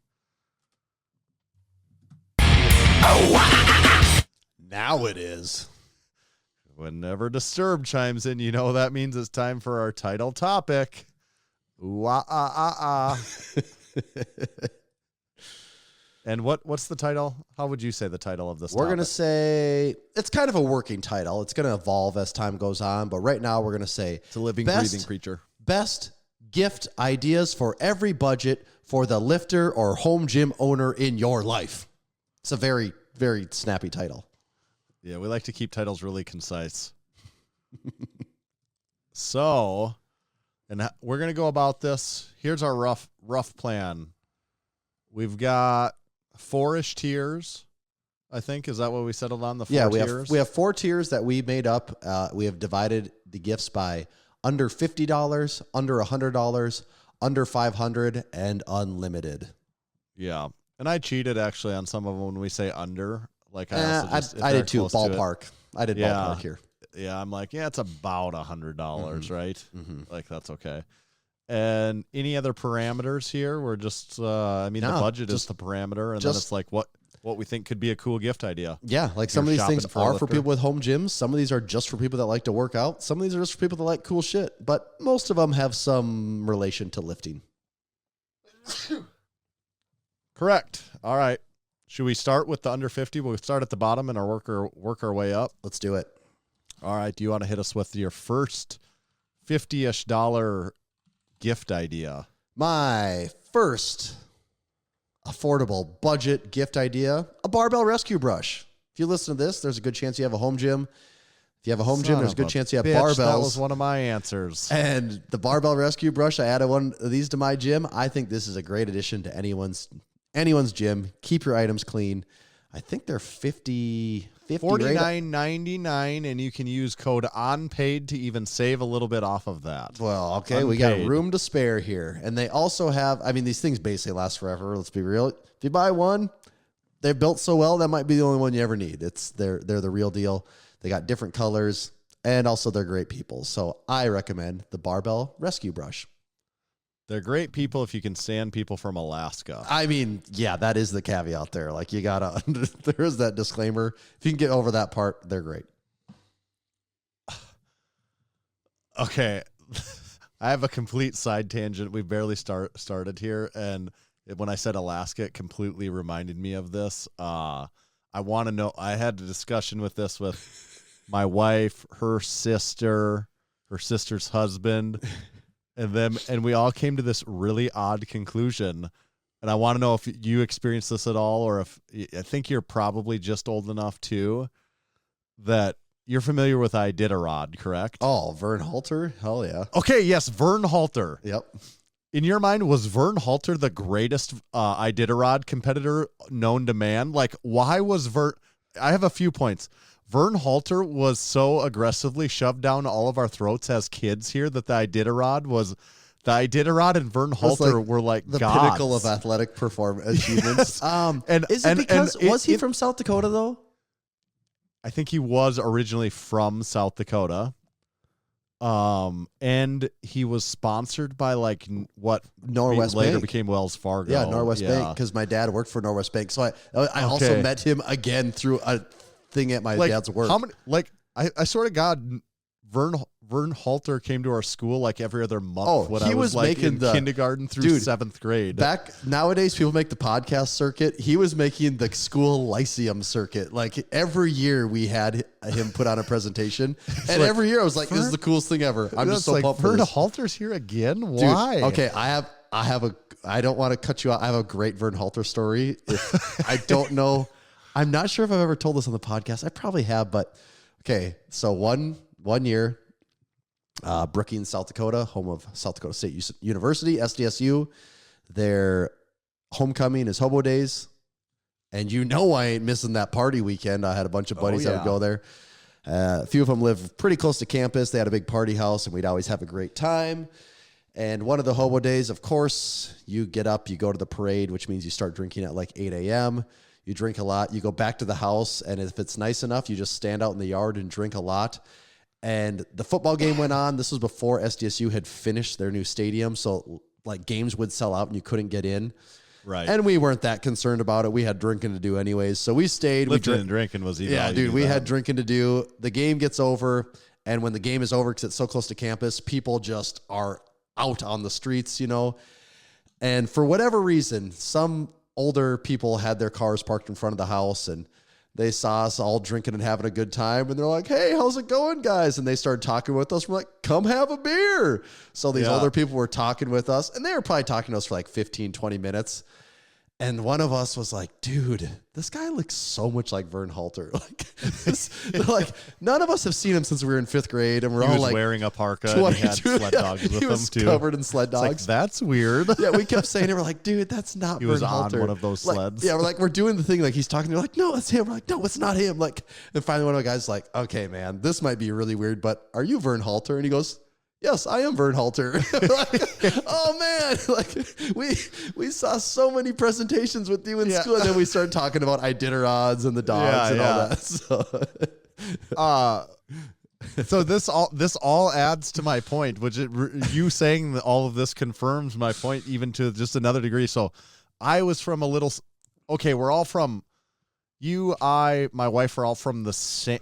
Now it is. Whenever Disturb chimes in, you know that means it's time for our title topic. And what's the title? How would you say the title of this We're topic? going to say, it's kind of a working title. It's going to evolve as time goes on. But right now we're going to say, it's a living, breathing creature. Best gift ideas for every budget for the lifter or home gym owner in your life. It's a very, very snappy title. Yeah, we like to keep titles really concise. So, and we're going to go about this. Here's our rough plan. We've got 4-ish tiers, I think. Is that what we settled on? The 4 tiers? We have 4 tiers that we made up. We have divided the gifts by under $50, under $100, under $500, and unlimited. Yeah. And I cheated actually on some of them when we say under. Like I did too. Ballpark. I did ballpark here. Yeah, I'm like, it's about $100, right? Mm-hmm. Like that's okay. And any other parameters here? We're just, the budget is the parameter, and then it's like what we think could be a cool gift idea. Yeah, like some of these things are for people with home gyms. Some of these are just for people that like to work out. Some of these are just for people that like cool shit. But most of them have some relation to lifting. Correct. All right. Should we start with the under 50? We'll start at the bottom and work our way up. Let's do it. All right. Do you want to hit us with your first $50-ish gift idea? My first affordable budget gift idea, a barbell rescue brush. If you listen to this, there's a good chance you have a home gym. If you have a home gym, there's a good chance you have barbells. That was one of my answers. And the barbell rescue brush, I added one of these to my gym. I think this is a great addition to anyone's gym. Keep your items clean. I think they're $49.99, and you can use code Unpaid to even save a little bit off of that. Well, okay, Unpaid. We got room to spare here. And they also have, these things basically last forever. Let's be real. If you buy one, they're built so well, that might be the only one you ever need. They're the real deal. They got different colors, and also they're great people. So I recommend the barbell rescue brush. They're great people if you can stand people from Alaska. That is the caveat there. Like there is that disclaimer. If you can get over that part, they're great. Okay. I have a complete side tangent. We barely started here. And when I said Alaska, it completely reminded me of this. I want to know, I had a discussion with this with my wife, her sister's husband, and we all came to this really odd conclusion. And I want to know if you experienced this at all, or if I think you're probably just old enough too, that you're familiar with Iditarod, correct? Oh, Vern Halter? Hell yeah. Okay, yes, Vern Halter. Yep. In your mind, was Vern Halter the greatest Iditarod competitor known to man? Like, why was Vern... I have a few points. Vern Halter was so aggressively shoved down all of our throats as kids here that the Iditarod and Vern Halter were like the gods. Pinnacle of athletic achievements. Was he from South Dakota though? I think he was originally from South Dakota. And he was sponsored by Norwest later Bank. Became Wells Fargo. Yeah, Norwest Bank, because my dad worked for Norwest Bank. So I also met him again through a thing at my dad's work. How many? I swear to God, Vern Halter came to our school like every other month when I was making in kindergarten through 7th grade. Back nowadays, people make the podcast circuit. He was making the school lyceum circuit. Like every year, we had him put on a presentation, and every year I was like, "This is the coolest thing ever." I'm just so pumped for this. Vern Halter's here again. Why? Dude, okay, I don't want to cut you out. I have a great Vern Halter story. I don't know. I'm not sure if I've ever told this on the podcast. I probably have, but okay. So one year, Brookings, South Dakota, home of South Dakota State University, SDSU. Their homecoming is Hobo Days. And I ain't missing that party weekend. I had a bunch of buddies that would go there. A few of them live pretty close to campus. They had a big party house, and we'd always have a great time. And one of the Hobo Days, of course, you get up, you go to the parade, which means you start drinking at like 8 a.m., you drink a lot. You go back to the house, and if it's nice enough, you just stand out in the yard and drink a lot. And the football game went on. This was before SDSU had finished their new stadium, so like games would sell out and you couldn't get in. Right. And we weren't that concerned about it. We had drinking to do anyways, so we stayed. And drinking was even. Yeah, dude, we had drinking to do. The game gets over, and when the game is over, because it's so close to campus, people just are out on the streets, And for whatever reason, some older people had their cars parked in front of the house, and they saw us all drinking and having a good time. And they're like, "Hey, how's it going, guys?" And they started talking with us. We're like, "Come have a beer." So these older people were talking with us, and they were probably talking to us for like 15, 20 minutes. And one of us was like, "Dude, this guy looks so much like Vern Halter." Like none of us have seen him since we were in 5th grade, and we're all like wearing a parka. And he had sled dogs with he was him too. Covered in sled dogs. It's like, that's weird. Yeah, we kept saying it. We're like, "Dude, that's not." He Vern was Halter. on one of those sleds. Yeah, we're doing the thing. Like he's talking. They're like, "No, it's him." We're like, "No, it's not him." Like, and finally, one of the guys is like, "Okay, man, this might be really weird, but are you Vern Halter?" And he goes, yes, I am Vern Halter. Like, oh man, like we saw so many presentations with you in school, and then we started talking about Iditarods and the dogs and all that. So this all adds to my point, which you saying that all of this confirms my point even to just another degree. So I was from a little. Okay, we're all from. You, I, my wife are all from the same.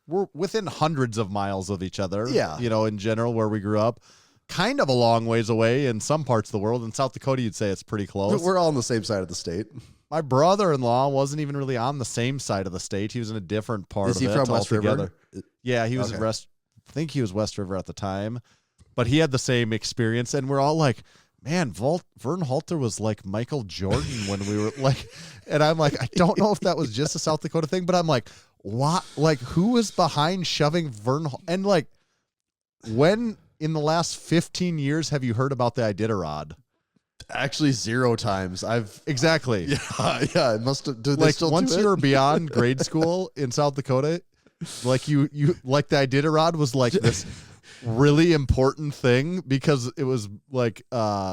We're within hundreds of miles of each other. Yeah. You know, in general, where we grew up. Kind of a long ways away in some parts of the world. In South Dakota, you'd say it's pretty close. We're all on the same side of the state. My brother-in-law wasn't even really on the same side of the state. He was in a different part of it. Is he from West River? Yeah, he was in I think he was West River at the time. But he had the same experience. And we're all like, man, Vern Halter was like Michael Jordan when we were like, and I'm like, I don't know if that was just a South Dakota thing, but I'm like, what? Like, who was behind shoving Vern? And like, when in the last 15 years have you heard about the Iditarod? Actually, 0 times. Exactly. Yeah. It must have. Do they like still once do it? you were beyond grade school in South Dakota, like you like the Iditarod was like this really important thing because it was like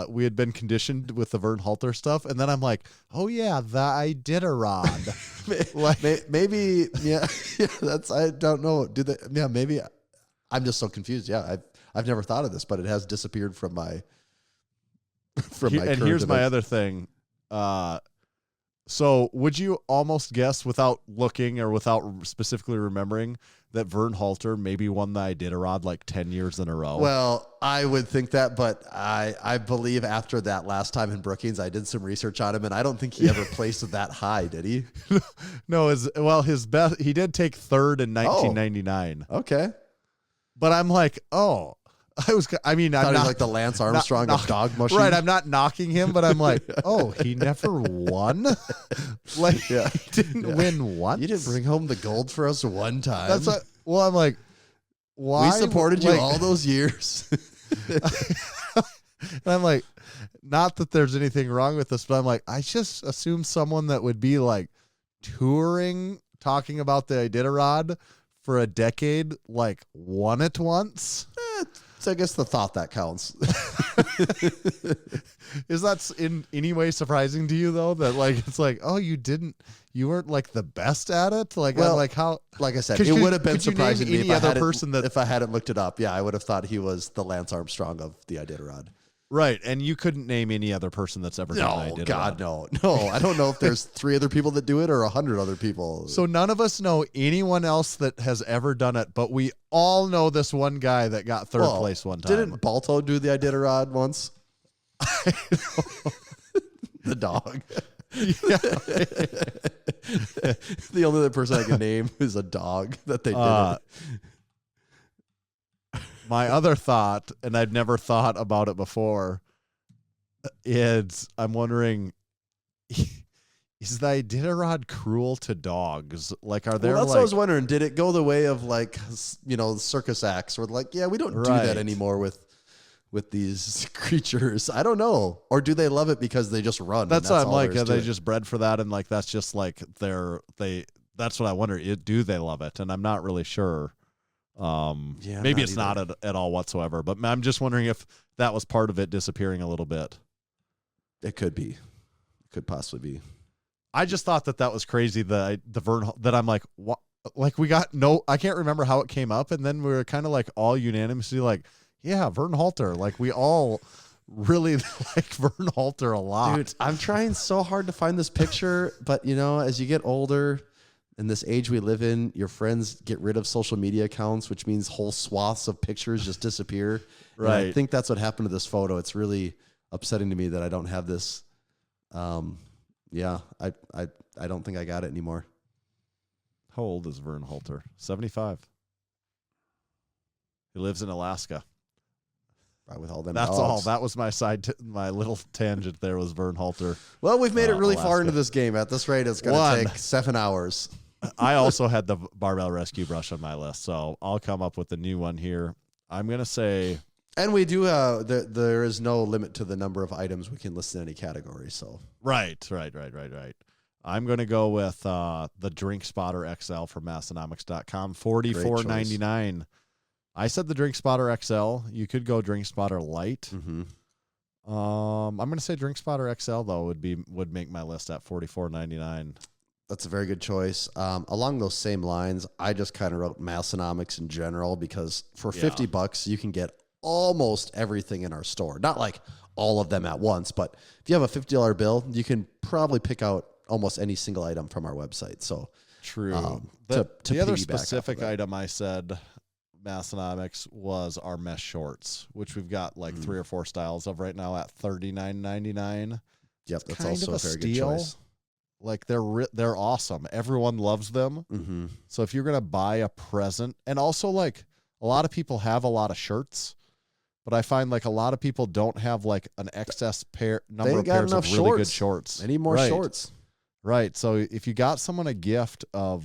we had been conditioned with the Vern Halter stuff, and then I'm like, oh yeah, the Iditarod. Like maybe yeah. That's I don't know. Do they? Yeah, maybe. I'm just so confused. Yeah, I've never thought of this, but it has disappeared from my. And here's my other thing. So would you almost guess without looking or without specifically remembering that Vern Halter maybe won the Iditarod like 10 years in a row? Well, I would think that, but I believe after that last time in Brookings, I did some research on him, and I don't think he ever placed that high, did he? No, his best, he did take third in 1999. Okay. But I'm like, oh. I'm not like the Lance Armstrong of dog mushing. Right, I'm not knocking him, but I'm like, oh, he never won? Like, he didn't win once? You didn't bring home the gold for us one time. That's what, well, I'm like, why? We supported you all those years. And I'm like, not that there's anything wrong with this, but I'm like, I just assume someone that would be like touring, talking about the Iditarod for a decade, like won it once. So I guess the thought that counts. Is that in any way surprising to you though? That like it's like, oh, you weren't like the best at it. Like, well, like how? Like I said, it would have been surprising to me if I hadn't looked it up. Yeah, I would have thought he was the Lance Armstrong of the Iditarod. Right, and you couldn't name any other person that's ever done it. No, God, no. I don't know if there's 3 other people that do it or 100 other people. So none of us know anyone else that has ever done it, but we all know this one guy that got third place one time. Didn't Balto do the Iditarod once? The dog. Yeah. The only other person I can name is a dog that they did it. My other thought, and I'd never thought about it before, is I'm wondering, is the Iditarod cruel to dogs? Like, are there? Well, that's what I was wondering. Did it go the way of like, circus acts, where like, yeah, we don't do that anymore with these creatures? I don't know. Or do they love it because they just run? That's what I'm like. Are they just bred for that? And like, that's just like that's what I wonder. Do they love it? And I'm not really sure. Maybe it's not at all whatsoever, but I'm just wondering if that was part of it disappearing a little bit. It could be. It could possibly be. I just thought that was crazy. The Vern, that I'm like, what? Like I can't remember how it came up. And then we were kind of like all unanimously like, yeah, Vern Halter. Like we all really like Vern Halter a lot. Dude, I'm trying so hard to find this picture, but as you get older, in this age we live in, your friends get rid of social media accounts, which means whole swaths of pictures just disappear. Right. And I think that's what happened to this photo. It's really upsetting to me that I don't have this. I don't think I got it anymore. How old is Vern Halter? 75. He lives in Alaska. Right, with all them That's dogs. all. That was my my little tangent there was Vern Halter. Well, we've made it really far into this game. At this rate, it's going to take 7 hours. I also had the barbell rescue brush on my list, so I'll come up with a new one here. I'm going to say... And we do, there is no limit to the number of items we can list in any category, so... Right. I'm going to go with the Drink Spotter XL from Massenomics.com, $44.99. I said the Drink Spotter XL. You could go Drink Spotter Light. Mm-hmm. I'm going to say Drink Spotter XL though would make my list at $44.99. That's a very good choice. Along those same lines, I just kind of wrote Massenomics in general because for $50 you can get almost everything in our store. Not like all of them at once, but if you have a $50 bill, you can probably pick out almost any single item from our website. So true. To the other piggyback specific off of that. item I said Massenomics was our mesh shorts, which we've got like 3 or 4 styles of right now at $39.99. Yep, that's kind also of a very steal. good choice. Like they're awesome. Everyone loves them. Mm-hmm. So if you're gonna buy a present, and also like a lot of people have a lot of shirts, but I find like a lot of people don't have like an excess number of pairs of really good shorts. Any more shorts? Right. So if you got someone a gift of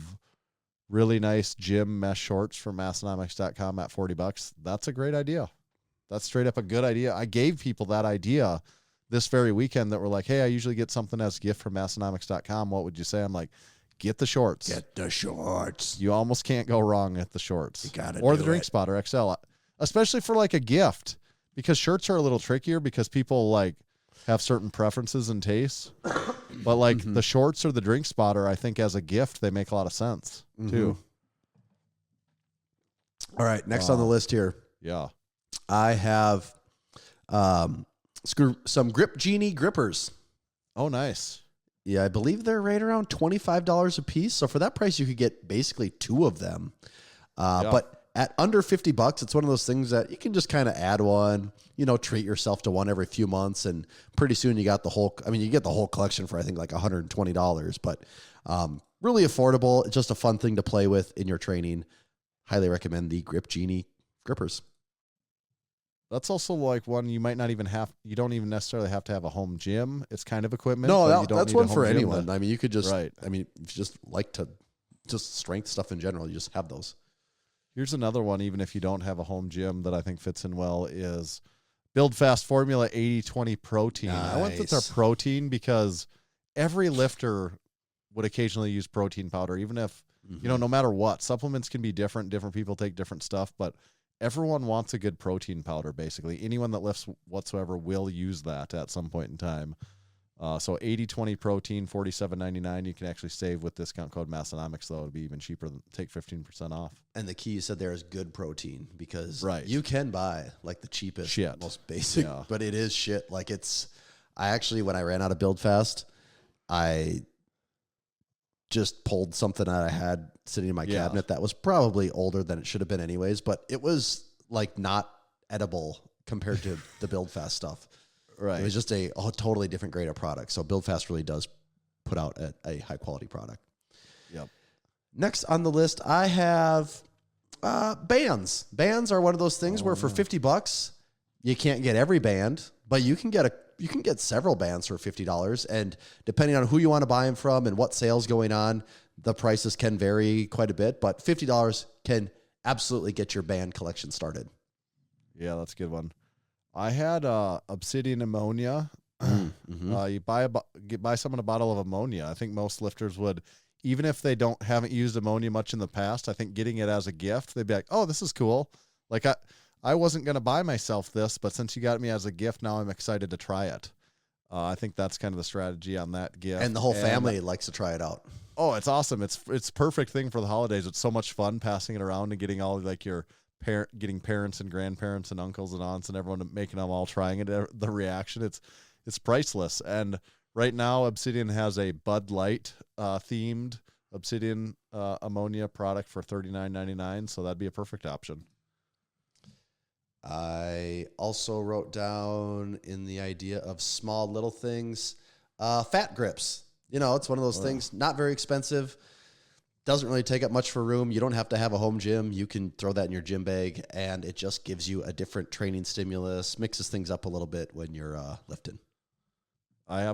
really nice gym mesh shorts from Massenomics.com at $40, that's a great idea. That's straight up a good idea. I gave people that idea this very weekend that were like, hey, I usually get something as a gift from Massenomics.com. What would you say? I'm like, get the shorts. Get the shorts. You almost can't go wrong at the shorts. You got it. Or the Drink Spotter XL, especially for like a gift, because shirts are a little trickier because people like have certain preferences and tastes. But like the shorts or the Drink Spotter, I think as a gift, they make a lot of sense too. All right. Next on the list here. Yeah. I have some Grip Genie grippers. Oh, nice. Yeah, I believe they're right around $25 a piece. So for that price, you could get basically 2 of them. But at under $50, it's one of those things that you can just kind of add one, treat yourself to one every few months. And pretty soon you got you get the whole collection for, I think, like $120. But really affordable. It's just a fun thing to play with in your training. Highly recommend the Grip Genie grippers. That's also like one you might not even have. You don't even necessarily have to have a home gym. It's kind of equipment. No, you don't that's need one a home for gym anyone. You could just, right. if you just like to just strength stuff in general, you just have those. Here's another one, even if you don't have a home gym, that I think fits in well is Build Fast Formula 80-20 Protein. Nice. I went with their protein because every lifter would occasionally use protein powder, even if, no matter what. Supplements can be different. Different people take different stuff, but everyone wants a good protein powder, basically. Anyone that lifts whatsoever will use that at some point in time. So 80-20 protein, $47.99. You can actually save with discount code Massenomics, though. It'll be even cheaper. Take 15% off. And the key you said there is good protein, because you can buy like the cheapest, shit, most basic, but it is shit. Like I actually, when I ran out of Build Fast, I just pulled something that I had sitting in my cabinet that was probably older than it should have been anyways, but it was like not edible compared to the Build Fast stuff. Right. It was just a totally different grade of product. So Build Fast really does put out a high quality product. Yep. Next on the list, I have bands. Bands are one of those things where for $50, you can't get every band, but you can get several bands for $50. And depending on who you want to buy them from and what sales going on, the prices can vary quite a bit. But $50 can absolutely get your band collection started. Yeah, that's a good one. I had Obsidian ammonia. You buy someone a bottle of ammonia. I think most lifters would, even if they haven't used ammonia much in the past, I think getting it as a gift, they'd be like, oh, this is cool. Like I wasn't going to buy myself this, but since you got me as a gift, now I'm excited to try it. I think that's kind of the strategy on that gift. And the whole family likes to try it out. Oh, it's awesome. It's perfect thing for the holidays. It's so much fun passing it around and getting all like your getting parents and grandparents and uncles and aunts and everyone making them all trying it. The reaction, it's priceless. And right now, Obsidian has a Bud Light themed Obsidian ammonia product for $39.99. So that'd be a perfect option. I also wrote down in the idea of small little things, fat grips. It's one of those things, not very expensive. Doesn't really take up much for room. You don't have to have a home gym. You can throw that in your gym bag, and it just gives you a different training stimulus, mixes things up a little bit when you're lifting. I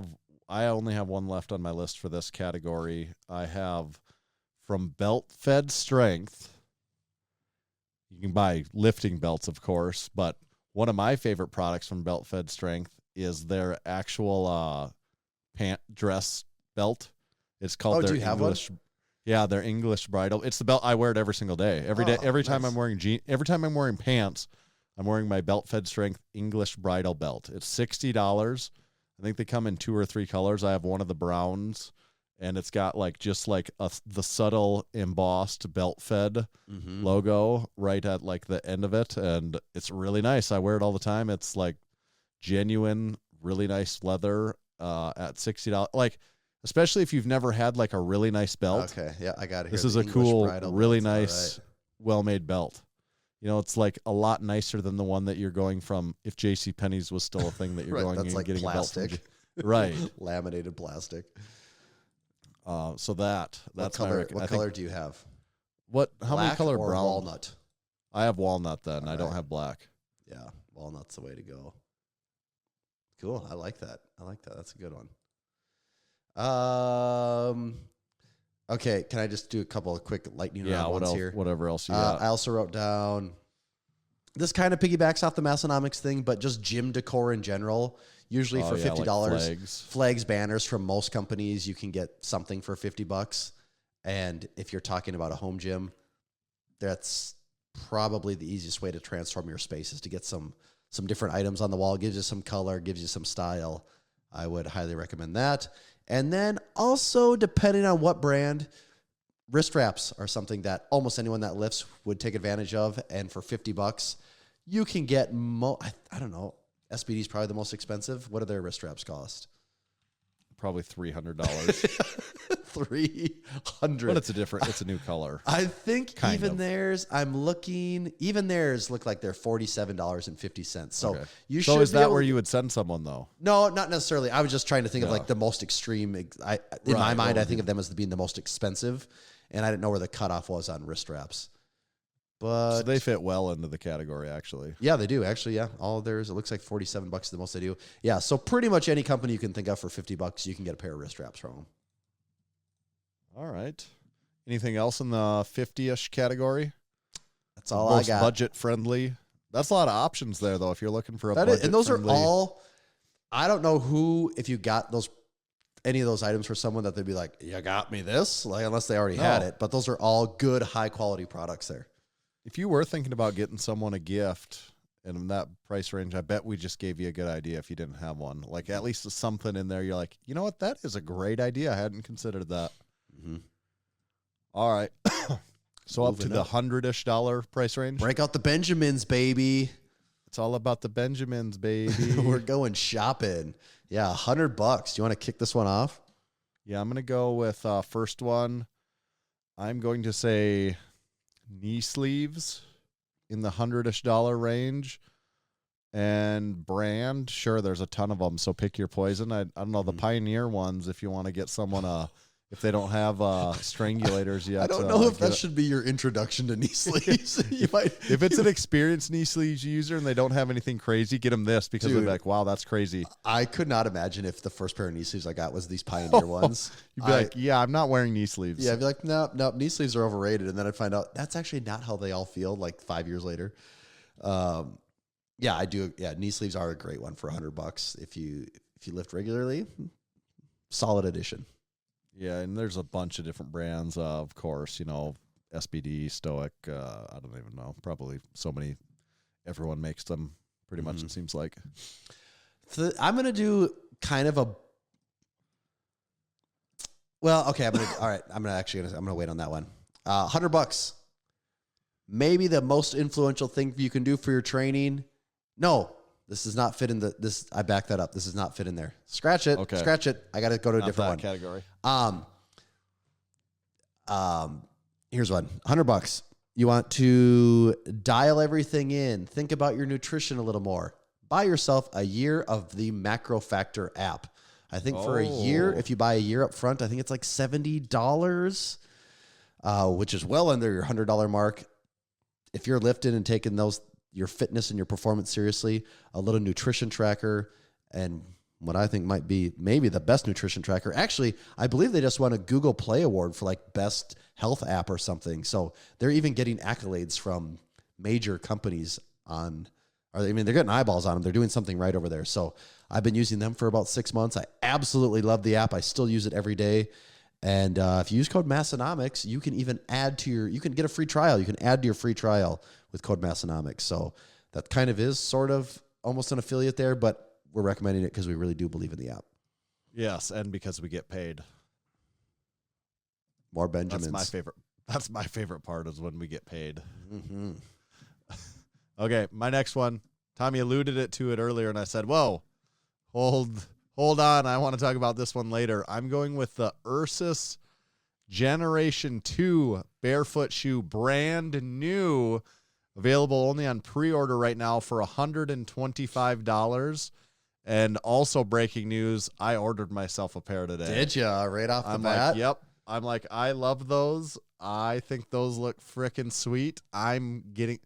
only have one left on my list for this category. I have from Belt Fed Strength. You can buy lifting belts, of course, but one of my favorite products from Belt Fed Strength is their actual pant dress belt. It's called their do you have English. one? Yeah, they're English bridle. It's the belt I wear it every single day. Every day, every time I'm wearing every time I'm wearing pants, I'm wearing my Belt Fed Strength English bridle belt. It's $60. I think they come in 2 or 3 colors. I have one of the browns, and it's got like just like the subtle embossed Belt Fed logo right at like the end of it, and it's really nice. I wear it all the time. It's like genuine, really nice leather at $60. Like, especially if you've never had like a really nice belt. Okay, yeah, I got it. This is a cool, really nice, well-made belt. You know, it's like a lot nicer than the one that you're going from if JCPenney's was still a thing that you're going and like getting plastic. a belt from. Right. Laminated plastic. So that's what color, what color do you have? How many color or brown? Walnut. I have walnut then. All I don't right. have black. Yeah, walnut's the way to go. Cool. I like that. That's a good one. Okay, can I just do a couple of quick lightning round ones here? Whatever else you got. I also wrote down, this kind of piggybacks off the Massenomics thing, but just gym decor in general. Usually for $50, like flags, banners from most companies, you can get something for $50. And if you're talking about a home gym, that's probably the easiest way to transform your space is to get some different items on the wall. Gives you some color, gives you some style. I would highly recommend that. And then also, depending on what brand, wrist wraps are something that almost anyone that lifts would take advantage of. And for $50, you can get, I don't know, SBD is probably the most expensive. What do their wrist wraps cost? Probably $300. 300. But it's a new color. I think theirs look like they're $47.50. So you should. So is that where you would send someone though? No, not necessarily. I was just trying to think of like the most extreme. In my mind, I think of them as being the most expensive, and I didn't know where the cutoff was on wrist wraps. But so they fit well into the category, actually. Yeah, they do. Actually, yeah. All of theirs, it looks like $47 is the most they do. Yeah, so pretty much any company you can think of for $50, you can get a pair of wrist wraps from them. All right. Anything else in the 50-ish category? That's all I got. Budget friendly. That's a lot of options there, though. If you're looking for a budget and those friendly. are all. I don't know who, if you got any of those items for someone that they'd be like, "You got me this," like unless they already had it. But those are all good, high quality products there. If you were thinking about getting someone a gift and in that price range, I bet we just gave you a good idea if you didn't have one. Like at least something in there. You're like, you know what? That is a great idea. I hadn't considered that. Mm-hmm. All right. So up to the $100-ish price range. Break out the Benjamins, baby. It's all about the Benjamins, baby. We're going shopping. Yeah, $100. Do you want to kick this one off? Yeah, I'm going to go with first one. I'm going to say knee sleeves in the $100-ish range. And brand, sure, there's a ton of them, so pick your poison. I don't know, the Pioneer ones, if you want to get someone if they don't have strangulators yet. I don't know if that should be your introduction to knee sleeves. You might, if it's an experienced knee sleeves user and they don't have anything crazy, get them this because they'll be like, wow, that's crazy. I could not imagine if the first pair of knee sleeves I got was these Pioneer ones. You'd be like, yeah, I'm not wearing knee sleeves. Yeah, I'd be like, no, knee sleeves are overrated. And then I'd find out that's actually not how they all feel like 5 years later. Yeah, I do. Yeah, knee sleeves are a great one for $100 if you lift regularly. Solid addition. Yeah, and there's a bunch of different brands, of course, SBD, Stoic, I don't even know. Probably so many. Everyone makes them pretty much, it seems like. So I'm going to do kind of a... Well, okay, I'm going to wait on that one. $100. Maybe the most influential thing you can do for your training. No, this does not fit in this. I back that up. This does not fit in there. Scratch it. Okay. Scratch it. I got to go to a different one. Category. Here's one. $100. You want to dial everything in. Think about your nutrition a little more. Buy yourself a year of the MarcoFactor app. I think for a year, if you buy a year up front, I think it's like $70, which is well under your $100 mark. If you're lifting and taking your fitness and your performance seriously, a little nutrition tracker, and what I think might be maybe the best nutrition tracker. Actually, I believe they just won a Google Play Award for like best health app or something. So they're even getting accolades from major companies they're getting eyeballs on them. They're doing something right over there. So I've been using them for about 6 months. I absolutely love the app. I still use it every day. And if you use code Massenomics, you can even you can get a free trial. You can add to your free trial with code Massenomics. So that kind of is sort of almost an affiliate there, but we're recommending it because we really do believe in the app. Yes, and because we get paid. More Benjamins. That's my favorite part is when we get paid. Mm-hmm. Okay, my next one. Tommy alluded to it earlier, and I said, whoa, hold on. I want to talk about this one later. I'm going with the Ursus Generation 2 barefoot shoe, brand new, available only on pre-order right now for $125. And also breaking news, I ordered myself a pair today. Did ya? Right off the I'm bat? like, yep. I'm like, I love those. I think those look frickin' sweet. I'm getting...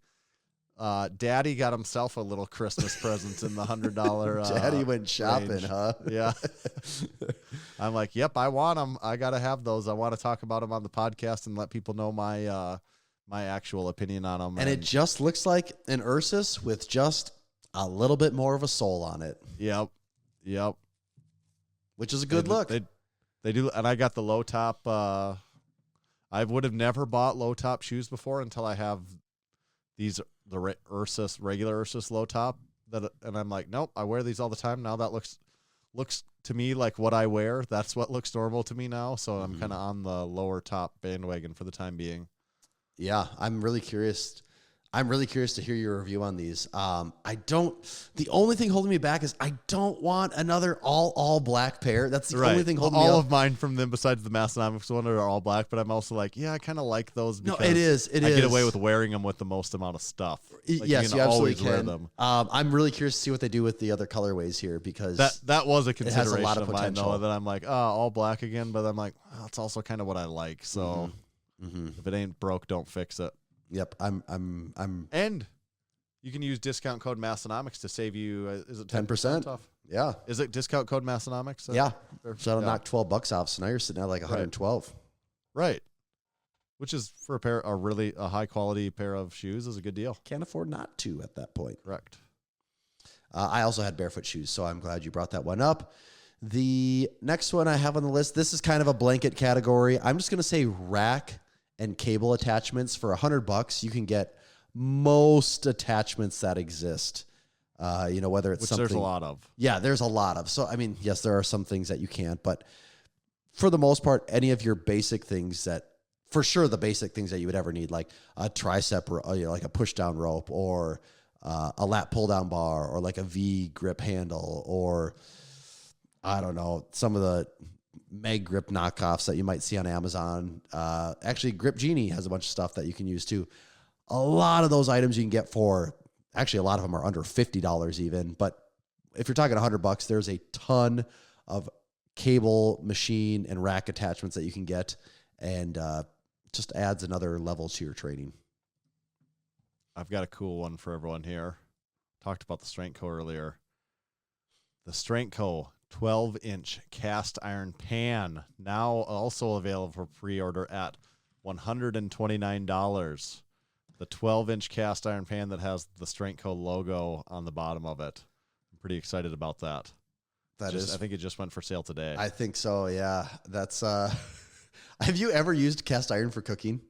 Daddy got himself a little Christmas present in the $100. Daddy went shopping, range. huh? Yeah. I'm like, yep, I want them. I got to have those. I want to talk about them on the podcast and let people know my actual opinion on them. And it just looks like an Ursus with just a little bit more of a sole on it. Yep. Which is a good look. They do, and I got the low top. I would have never bought low top shoes before until I have the regular Ursus low top. And I'm like, nope, I wear these all the time. Now that looks to me like what I wear. That's what looks normal to me now. So I'm kind of on the lower top bandwagon for the time being. Yeah, I'm really curious. I'm really curious to hear your review on these. The only thing holding me back is I don't want another all black pair. That's the only thing holding me up. All of mine from them, besides the Massenomics one, are all black, but I'm also like, yeah, I kind of like those because it is. I get away with wearing them with the most amount of stuff. Like, yes, you absolutely always can. wear them. I'm really curious to see what they do with the other colorways here because that was a consideration has a lot of mine, potential. though, that I'm like, all black again, but I'm like, it's also kind of what I like. So if it ain't broke, don't fix it. Yep, I'm And you can use discount code Massenomics to save you. Is it 10% off? Yeah. Is it discount code Massenomics? Yeah. So that'll knock $12 off. So now you're sitting at like 112. Right. Which is for a high quality pair of shoes is a good deal. Can't afford not to at that point. Correct. I also had barefoot shoes, so I'm glad you brought that one up. The next one I have on the list, this is kind of a blanket category. I'm just going to say rack and cable attachments. For $100, you can get most attachments that exist. Whether it's something there's a lot of. Yeah, there's a lot of. So, I mean, yes, there are some things that you can't, but for the most part, any of your basic things for sure, the basic things that you would ever need, like a tricep, like a push down rope, or a lat pull down bar, or like a V grip handle, or I don't know, some of the Meg grip knockoffs that you might see on Amazon. Actually, Grip Genie has a bunch of stuff that you can use too. A lot of those items you can get for, actually a lot of them are under $50 even, but if you're talking $100, there's a ton of cable, machine, and rack attachments that you can get, and just adds another level to your training. I've got a cool one for everyone here. Talked about the Strength Co earlier. The Strength Co 12-inch cast iron pan, now also available for pre-order at $129. The 12-inch cast iron pan that has the Strength Co logo on the bottom of it. I'm pretty excited about that. I think it just went for sale today. I think so, yeah. That's have you ever used cast iron for cooking?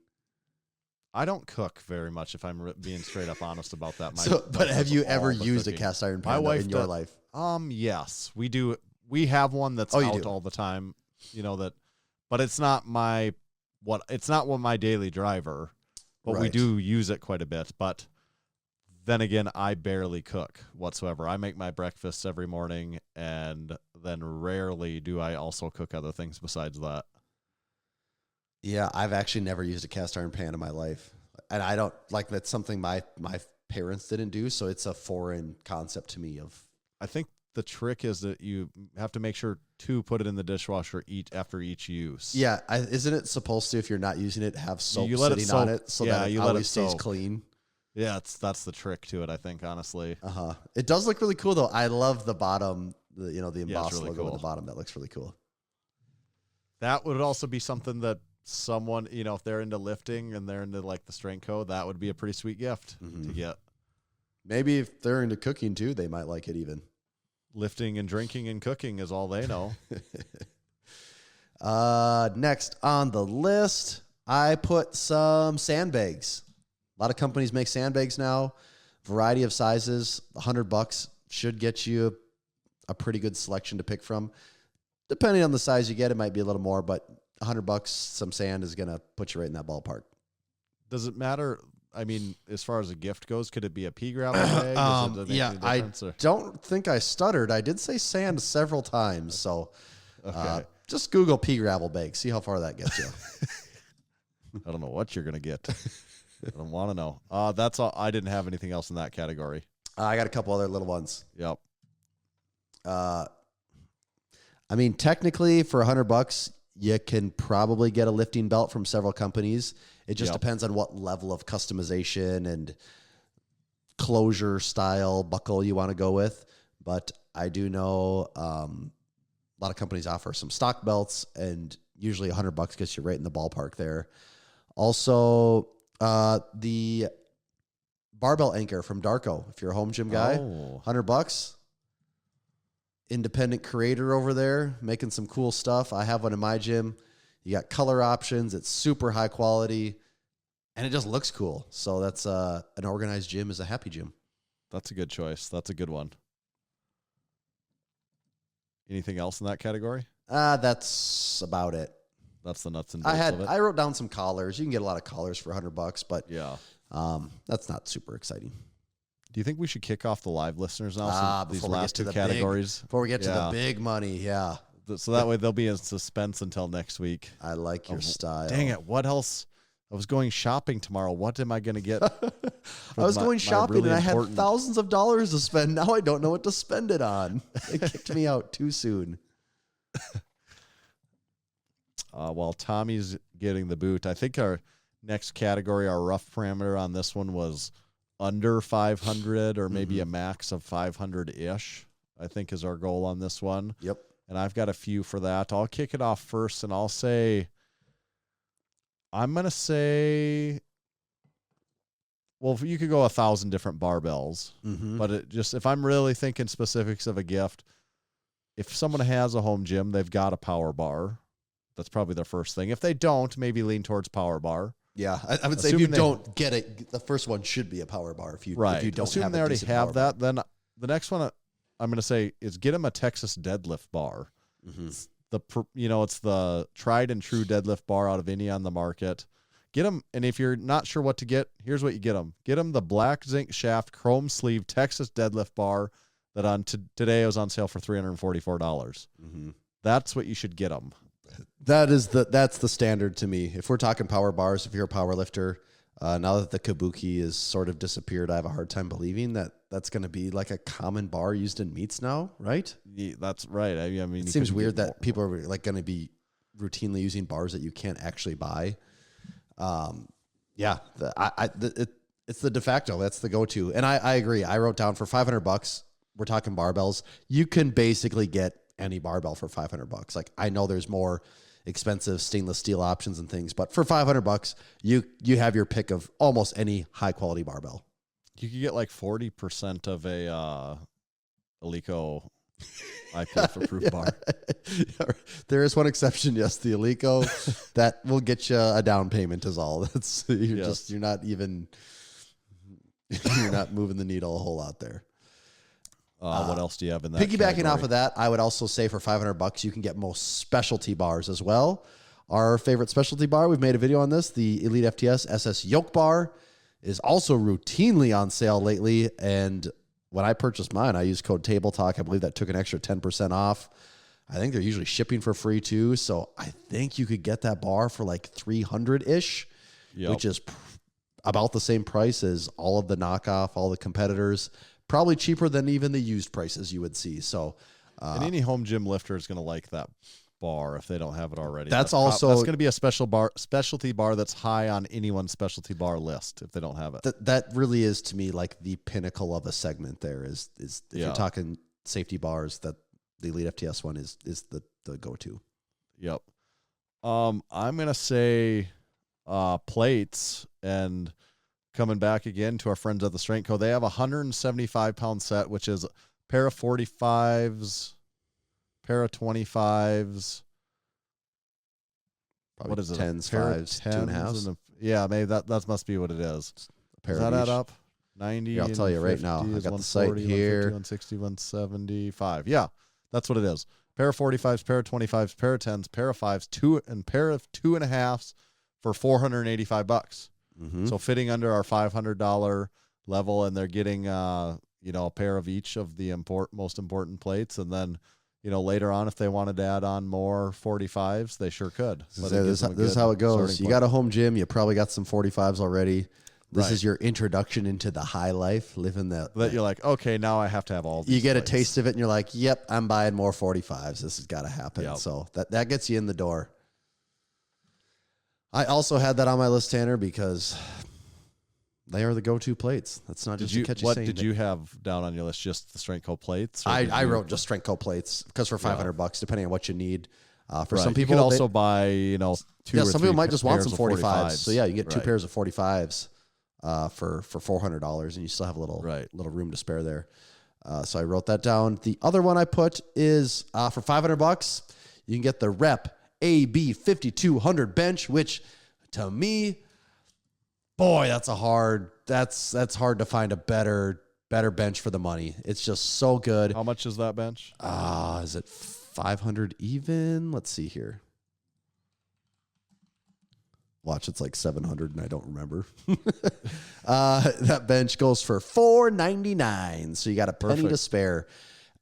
I don't cook very much, if I'm being straight up honest about that. But have you ever used a cast iron pan in your life? Yes, we do. We have one that's out all the time, but it's not my daily driver, but we do use it quite a bit. But then again, I barely cook whatsoever. I make my breakfast every morning, and then rarely do I also cook other things besides that. Yeah, I've actually never used a cast iron pan in my life. And I don't that's something my parents didn't do, so it's a foreign concept to me. I think the trick is that you have to make sure to put it in the dishwasher after each use. Yeah, isn't it supposed to, if you're not using it, have soap sitting on it so that it you always stays clean? Yeah, that's the trick to it, I think, honestly. It does look really cool, though. I love the bottom, the embossed really logo cool. at the bottom. That looks really cool. That would also be something that someone, if they're into lifting and they're into like the Strength Co, that would be a pretty sweet gift to get. Maybe if they're into cooking too, they might like it even. Lifting and drinking and cooking is all they know. Next on the list, I put some sandbags. A lot of companies make sandbags now, variety of sizes. $100 should get you a pretty good selection to pick from. Depending on the size you get, it might be a little more, but $100, some sand is going to put you right in that ballpark. Does it matter? I mean, as far as a gift goes, could it be a pea gravel bag? I don't think I stuttered. I did say sand several times, so okay. Just Google pea gravel bag. See how far that gets you. I don't know what you're gonna get. I don't want to know. That's all. I didn't have anything else in that category. I got a couple other little ones. Yep. I mean, technically, for $100, you can probably get a lifting belt from several companies. It just depends on what level of customization and closure style buckle you want to go with. But I do know a lot of companies offer some stock belts, and usually $100 gets you right in the ballpark there. Also, the barbell anchor from Darko. If you're a home gym guy, $100. Independent creator over there making some cool stuff. I have one in my gym. You got color options. It's super high quality, and it just looks cool. So that's an organized gym is a happy gym. That's a good choice. That's a good one. Anything else in that category? That's about it. That's the nuts and bolts of it. I wrote down some collars. You can get a lot of collars for $100, but yeah, that's not super exciting. Do you think we should kick off the live listeners now? These last two categories before we get to the big money, yeah. So that way they'll be in suspense until next week. I like your style. Dang it! What else? I was going shopping tomorrow. What am I going to get? I was going shopping and I had thousands of dollars to spend. Now I don't know what to spend it on. It kicked me out too soon. While Tommy's getting the boot, I think our next category, our rough parameter on this one was under 500 or maybe a max of 500-ish, I think is our goal on this one. Yep. And I've got a few for that. I'll kick it off first, and I'm going to say, well, you could go 1,000 different barbells, but if I'm really thinking specifics of a gift, if someone has a home gym, they've got a power bar. That's probably their first thing. If they don't, maybe lean towards power bar. Yeah, I would say if you don't get it, the first one should be a power bar. If you don't assume they already have that, then the next one I'm going to say is get them a Texas deadlift bar. It's the tried and true deadlift bar out of any on the market. Get them, and if you're not sure what to get, here's what you get them. Get them the black zinc shaft chrome sleeve Texas deadlift bar that today it was on sale for $344. That's what you should get them. That's the standard to me. If we're talking power bars, if you're a power lifter, now that the kabuki is sort of disappeared, I have a hard time believing that that's going to be like a common bar used in meets now, right? Yeah, that's right. I mean, it seems weird that people are like going to be routinely using bars that you can't actually buy. It's the de facto. That's the go-to. And I agree. I wrote down for $500, we're talking barbells. You can basically get any barbell for $500. Like, I know there's more expensive stainless steel options and things, but for $500, you have your pick of almost any high quality barbell. You could get like 40% of a Eleiko IPF approved bar. There is one exception, yes, the Eleiko. That will get you a down payment is all. That's you're not moving the needle a whole lot there. What else do you have in that? Piggybacking category? off of that, I would also say for $500, you can get most specialty bars as well. Our favorite specialty bar, we've made a video on this, the Elite FTS SS Yoke Bar, is also routinely on sale lately. And when I purchased mine, I used code Table Talk. I believe that took an extra 10% off. I think they're usually shipping for free too. So I think you could get that bar for like $300-ish, which is about the same price as all of the knockoff, all the competitors. Probably cheaper than even the used prices you would see. So, and any home gym lifter is going to like that bar if they don't have it already. That's going to be a specialty bar that's high on anyone's specialty bar list if they don't have it. That really is to me like the pinnacle of a segment. There is if you're talking safety bars, that the Elite FTS one is the go-to. Yep. I'm going to say plates, and coming back again to our friends at the Strength Co. They have a 175-pound set, which is a pair of 45s, pair of 25s, Probably what is it? Tens, Pair of fives, tens 2.5s. and yeah, maybe that must be what it is. Pair Does of that add each. up? 90. Here, I'll tell you right now. I got the site 140, here. 160, 175. Yeah, that's what it is. Pair of 45s, pair of 25s, pair of 10s, pair of 5s, pair of 2.5s for $485. Mm-hmm. So fitting under our $500 level, and they're getting a pair of each of the most important plates, and then later on if they wanted to add on more 45s, they sure could. This is how it goes. You got a home gym, you probably got some 45s already. This is your introduction into the high life, living that you're like, okay, now I have to have all these you get plates. a taste of it and you're like, yep, I'm buying more 45s. This has got to happen. Yep. So that gets you in the door. I also had that on my list, Tanner, because they are the go-to plates. That's not just to catch you what saying. did you have down on your list? Just the Strength Co plates? I wrote just Strength Co plates because for $500, depending on what you need. For right. some people, you could also buy, two or some three people might just want some 45s. 45s. So yeah, you get two Right. pairs of 45s for $400, and you still have a little room to spare there. So I wrote that down. The other one I put is for $500, you can get the Rep AB 5200 bench, which to me, boy, that's hard to find a better bench for the money. It's just so good. How much is that bench? Is it 500 even? Let's see here. Watch, it's like 700 and I don't remember. That bench goes for $499. So you got a penny to spare.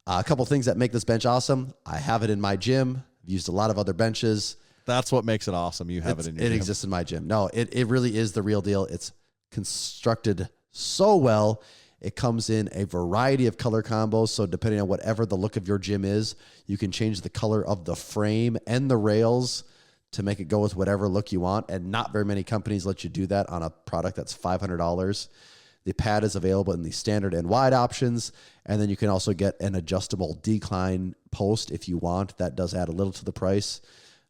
A couple things that make this bench awesome. I have it in my gym. I've used a lot of other benches. That's what makes it awesome. You have it in your gym. It exists in my gym. No, it really is the real deal. It's constructed so well. It comes in a variety of color combos. So depending on whatever the look of your gym is, you can change the color of the frame and the rails to make it go with whatever look you want. And not very many companies let you do that on a product that's $500. The pad is available in the standard and wide options. And then you can also get an adjustable decline post if you want. That does add a little to the price.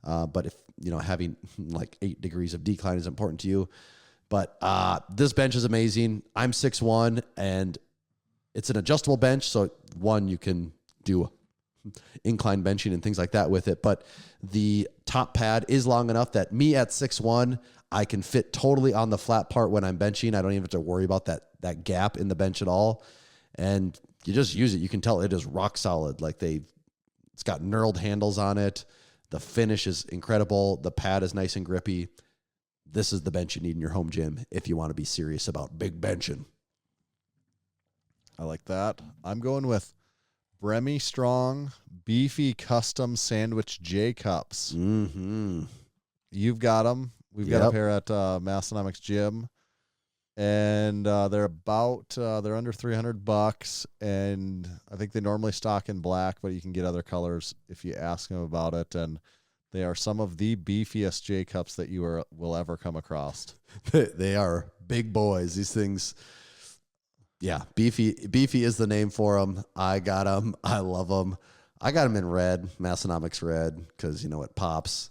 But if, having like 8 degrees of decline is important to you. But this bench is amazing. I'm 6'1", and it's an adjustable bench. So one, you can do incline benching and things like that with it. But the top pad is long enough that me at 6'1", I can fit totally on the flat part when I'm benching. I don't even have to worry about that gap in the bench at all. And you just use it. You can tell it is rock solid. Like it's got knurled handles on it. The finish is incredible. The pad is nice and grippy. This is the bench you need in your home gym if you want to be serious about big benching. I like that. I'm going with Bremy Strong Beefy Custom Sandwich J Cups. Mm-hmm. You've got them. We've got a pair at Massenomics Gym. And they're under $300, and I think they normally stock in black, but you can get other colors if you ask them about it. And they are some of the beefiest J cups that you will ever come across. They are big boys. These things, yeah, beefy is the name for them. I got them. I love them. I got them in red, Massenomics red, because it pops.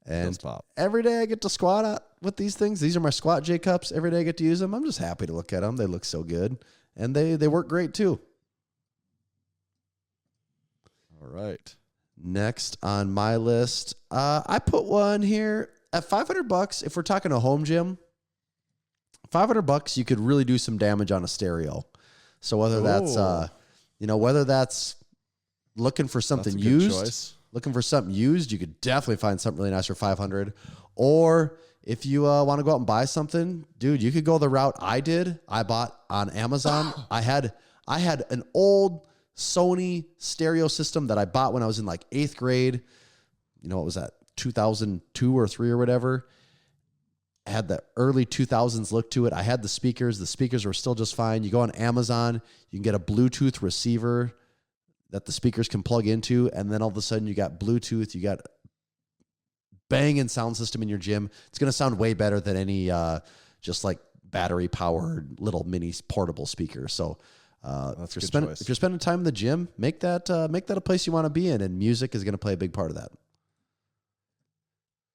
And every day I get to squat out with these things. These are my squat J cups. Every day I get to use them. I'm just happy to look at them. They look so good, and they work great too. All right. Next on my list, I put one here at $500. If we're talking a home gym, $500, you could really do some damage on a stereo. So whether that's looking for something used. Looking for something used, you could definitely find something really nice for $500. Or if you want to go out and buy something, dude, you could go the route I did. I bought on Amazon. I had an old Sony stereo system that I bought when I was in like 8th grade. What was that? 2002 or 3 or whatever. I had the early 2000s look to it. I had the speakers. The speakers were still just fine. You go on Amazon, you can get a Bluetooth receiver that the speakers can plug into, and then all of a sudden you got Bluetooth, you got banging sound system in your gym. It's going to sound way better than any just like battery powered little mini portable speaker. So if you're spending time in the gym, make that a place you want to be in, and music is going to play a big part of that.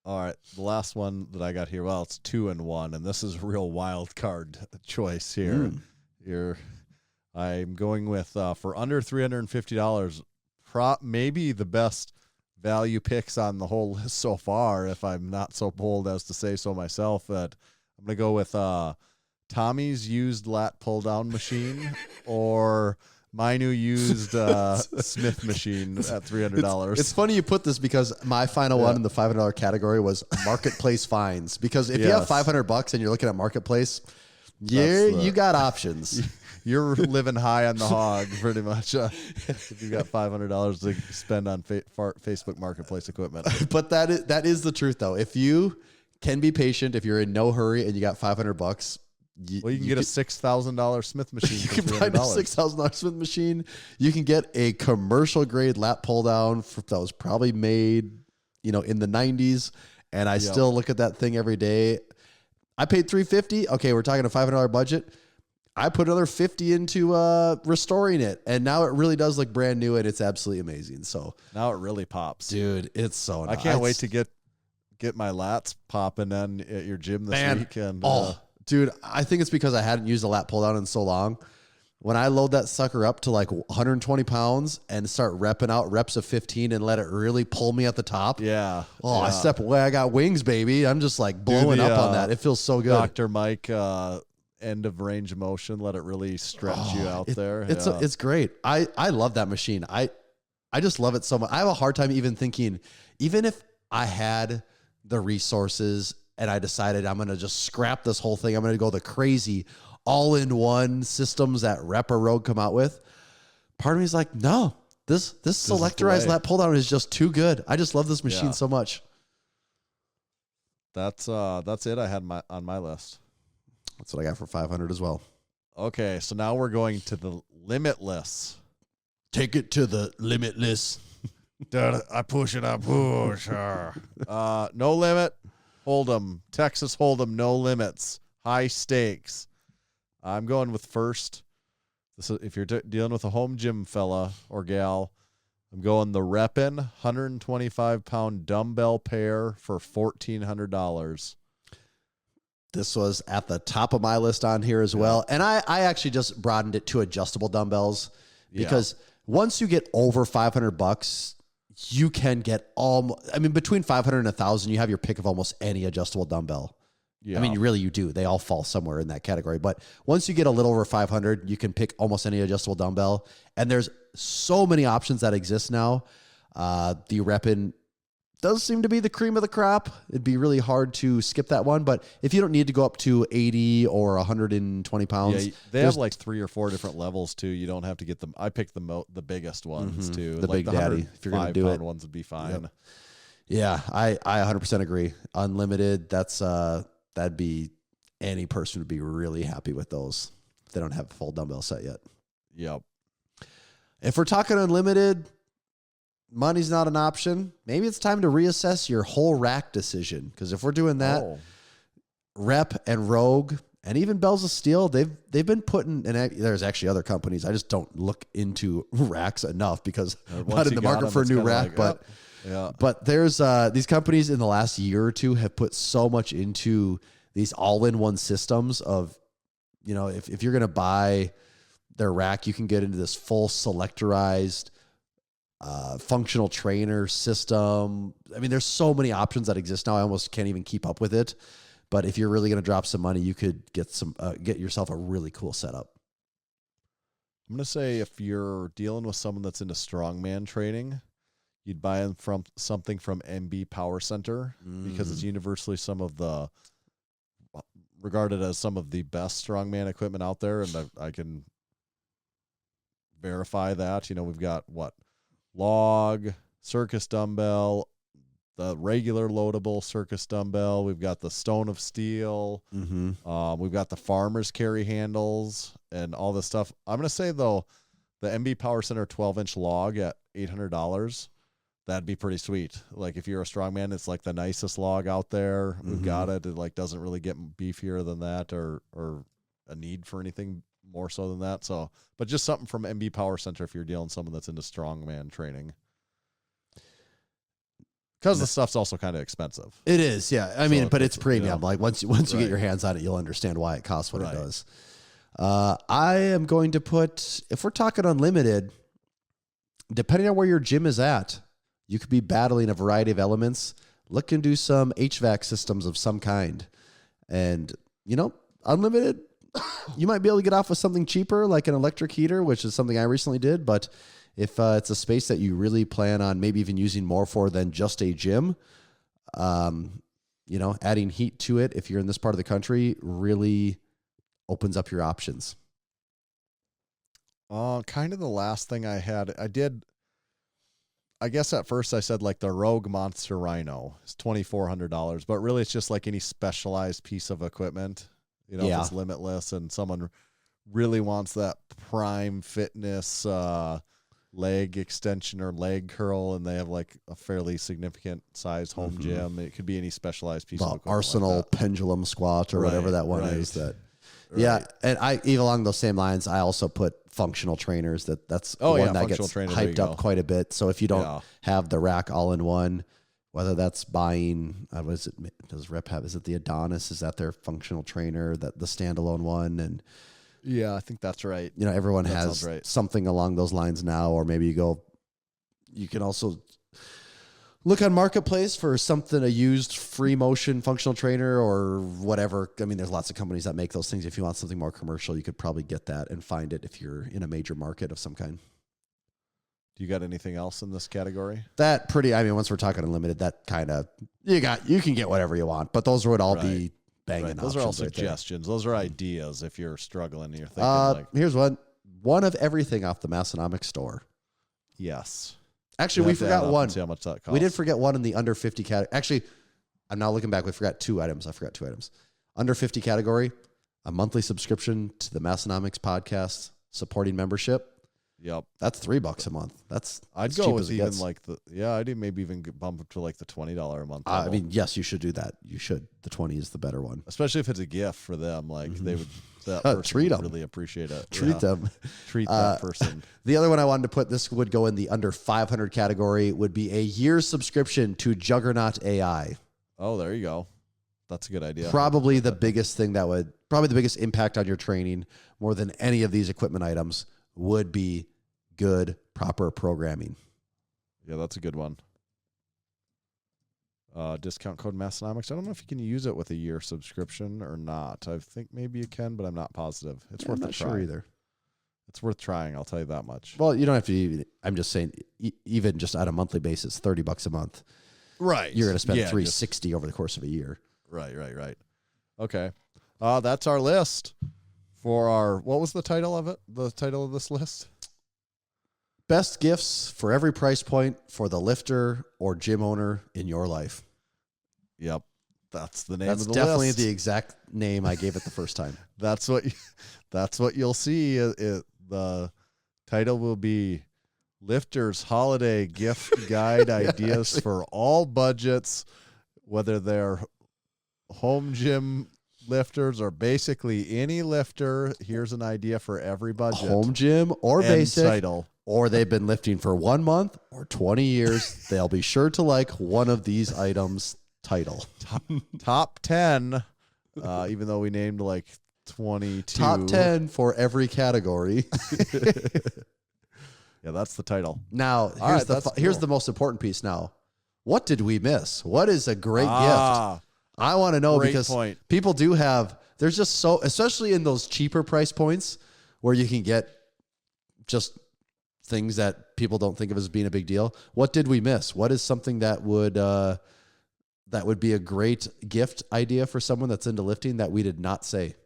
All right, the last one that I got here, well, it's 2 in 1, and this is a real wild card choice here. I'm going with, for under $350, maybe the best value picks on the whole list so far, if I'm not so bold as to say so myself, that I'm going to go with Tommy's used lat pull-down machine or my new used Smith machine at $300. It's funny you put this because my final one in the $500 category was marketplace finds. Because if you have $500 and you're looking at marketplace, you got options. You're living high on the hog, pretty much. If you've got $500 to spend on Facebook Marketplace equipment. But that is the truth, though. If you can be patient, if you're in no hurry and you got $500, you can get a $6,000 Smith machine. You can find a $6,000 Smith machine. You can get a commercial grade lat pull down that was probably made, in the 90s, and I still look at that thing every day. I paid $350. Okay, we're talking a $500 budget. I put another $50 into restoring it, and now it really does look brand new, and it's absolutely amazing. So now it really pops, dude. It's so nice. I can't wait to get my lats popping in at your gym this weekend. Dude, I think it's because I hadn't used a lat pull down in so long. When I load that sucker up to like 120 pounds and start repping out reps of 15 and let it really pull me at the top. Yeah. I step away. I got wings, baby. I'm just like blowing up on that. It feels so good. Dr. Mike, end of range of motion. Let it really stretch you out there. It's great. I love that machine. I just love it so much. I have a hard time even thinking, even if I had the resources and I decided I'm going to just scrap this whole thing, I'm going to go the crazy all-in-one systems that Rep or Rogue come out with. Part of me is like, no, this selectorized lat pull down is just too good. I just love this machine so much. That's it I had on my list. That's what I got for 500 as well. Okay, so now we're going to the limitless. Take it to the limitless. I push it, I push. No limit. Hold'em. Texas Hold'em, no limits. High stakes. I'm going with first. If you're dealing with a home gym fella or gal, I'm going the Reppin 125-pound dumbbell pair for $1,400. This was at the top of my list on here as well. And I actually just broadened it to adjustable dumbbells because once you get over $500, you can get between 500 and 1,000, you have your pick of almost any adjustable dumbbell. Yeah. I mean, you do. They all fall somewhere in that category. But once you get a little over 500, you can pick almost any adjustable dumbbell. And there's so many options that exist now. The Reppin does seem to be the cream of the crop. It'd be really hard to skip that one. But if you don't need to go up to 80 or 120 pounds. They have like 3 or 4 different levels too. You don't have to get them. I picked the biggest ones too. The big daddy. If you're going to do it, ones would be fine. Yep. Yeah, I 100% agree. Unlimited, that'd be, any person would be really happy with those. If they don't have a full dumbbell set yet. Yep. If we're talking unlimited, money's not an option. Maybe it's time to reassess your whole rack decision. Because if we're doing that, Rep and Rogue and even Bells of Steel, they've been putting, and there's actually other companies. I just don't look into racks enough because I'm not in the market for a new rack. But there's these companies in the last year or two have put so much into these all-in-one systems of, if you're going to buy their rack, you can get into this full selectorized functional trainer system. I mean, there's so many options that exist now. I almost can't even keep up with it. But if you're really going to drop some money, you could get yourself a really cool setup. I'm going to say if you're dealing with someone that's into strongman training, you'd buy them from something from MB Power Center because it's universally regarded as some of the best strongman equipment out there. And I can verify that. We've got log, circus dumbbell, the regular loadable circus dumbbell. We've got the Stone of Steel. We've got the farmer's carry handles and all this stuff. I'm going to say, though, the MB Power Center 12-inch log at $800, that'd be pretty sweet. Like, if you're a strongman, it's like the nicest log out there. We've got it. It doesn't really get beefier than that or a need for anything more so than that. So, but just something from MB Power Center if you're dealing with someone that's into strongman training. Because the stuff's also kind of expensive. It is, yeah. I mean, but it's premium. Like once you get your hands on it, you'll understand why it costs what it does. I am going to put, if we're talking unlimited, depending on where your gym is at, You could be battling a variety of elements. Look into some HVAC systems of some kind. And, unlimited, you might be able to get off with something cheaper like an electric heater, which is something I recently did. But if it's a space that you really plan on maybe even using more for than just a gym, adding heat to it, if you're in this part of the country, really opens up your options. Kind of the last thing I did, I guess at first I said like the Rogue Monster Rhino is $2,400, but really it's just like any specialized piece of equipment, if it's limitless and someone really wants that prime fitness, leg extension or leg curl, and they have like a fairly significant sized home gym. It could be any specialized piece of equipment. Arsenal like pendulum squat or whatever that one is. Right. Yeah, and even along those same lines, I also put functional trainers. That's one that gets hyped up quite a bit. So if you don't have the rack all in one, whether that's buying, what is it? Does Rep have? Is it the Adonis? Is that their functional trainer? That the standalone one? And yeah, I think that's right. Everyone has something along those lines now, or maybe you can also look on Marketplace for something, a used free motion functional trainer or whatever. I mean, there's lots of companies that make those things. If you want something more commercial, you could probably get that and find it if you're in a major market of some kind. Do you got anything else in this category? Once we're talking unlimited, that kind of, you can get whatever you want, but those would all be banging. Those are all suggestions. Those are ideas if you're struggling and you're thinking here's one of everything off the Massenomics store. Yes. Actually, we forgot one. See how much that costs. We did forget one in the under 50 category. Actually, I'm now looking back. We forgot two items. Under 50 category, a monthly subscription to the Massenomics podcast supporting membership. Yep. That's $3 a month. I'd go with even like I'd maybe even bump up to like the $20 a month. Yes, you should do that. You should. The 20 is the better one. Especially if it's a gift for them. Like they would, that person treat would them. really appreciate it. Treat them. Treat that person. The other one I wanted to put, this would go in the under 500 category, would be a year's subscription to Juggernaut AI. Oh, there you go. That's a good idea. Probably the biggest impact on your training, more than any of these equipment items, would be good, proper programming. Yeah, that's a good one. Discount code Massenomics. I don't know if you can use it with a year subscription or not. I think maybe you can, but I'm not positive. It's worth a try. Sure either. It's worth trying. I'll tell you that much. Well, you don't have to. I'm just saying, even just on a monthly basis, $30 a month. Right. You're going to spend $360 over the course of a year. Right. Okay. That's our list for our. What was the title of it? The title of this list? Best gifts for every price point for the lifter or gym owner in your life. Yep. That's the name of the list. That's definitely the exact name I gave it the first time. That's what you'll see. The title will be Lifters Holiday Gift Guide Ideas for all budgets, whether they're home gym lifters or basically any lifter. Here's an idea for every budget. Home gym or basic. Title. Or they've been lifting for 1 month or 20 years. They'll be sure to like one of these items title. Top 10, even though we named like 22. Top 10 for every category. Yeah, that's the title. Now, here's the most important piece now. What did we miss? What is a great gift? I want to know, because people do have, there's just so, especially in those cheaper price points where you can get just things that people don't think of as being a big deal. What did we miss? What is something that would be a great gift idea for someone that's into lifting that we did not say?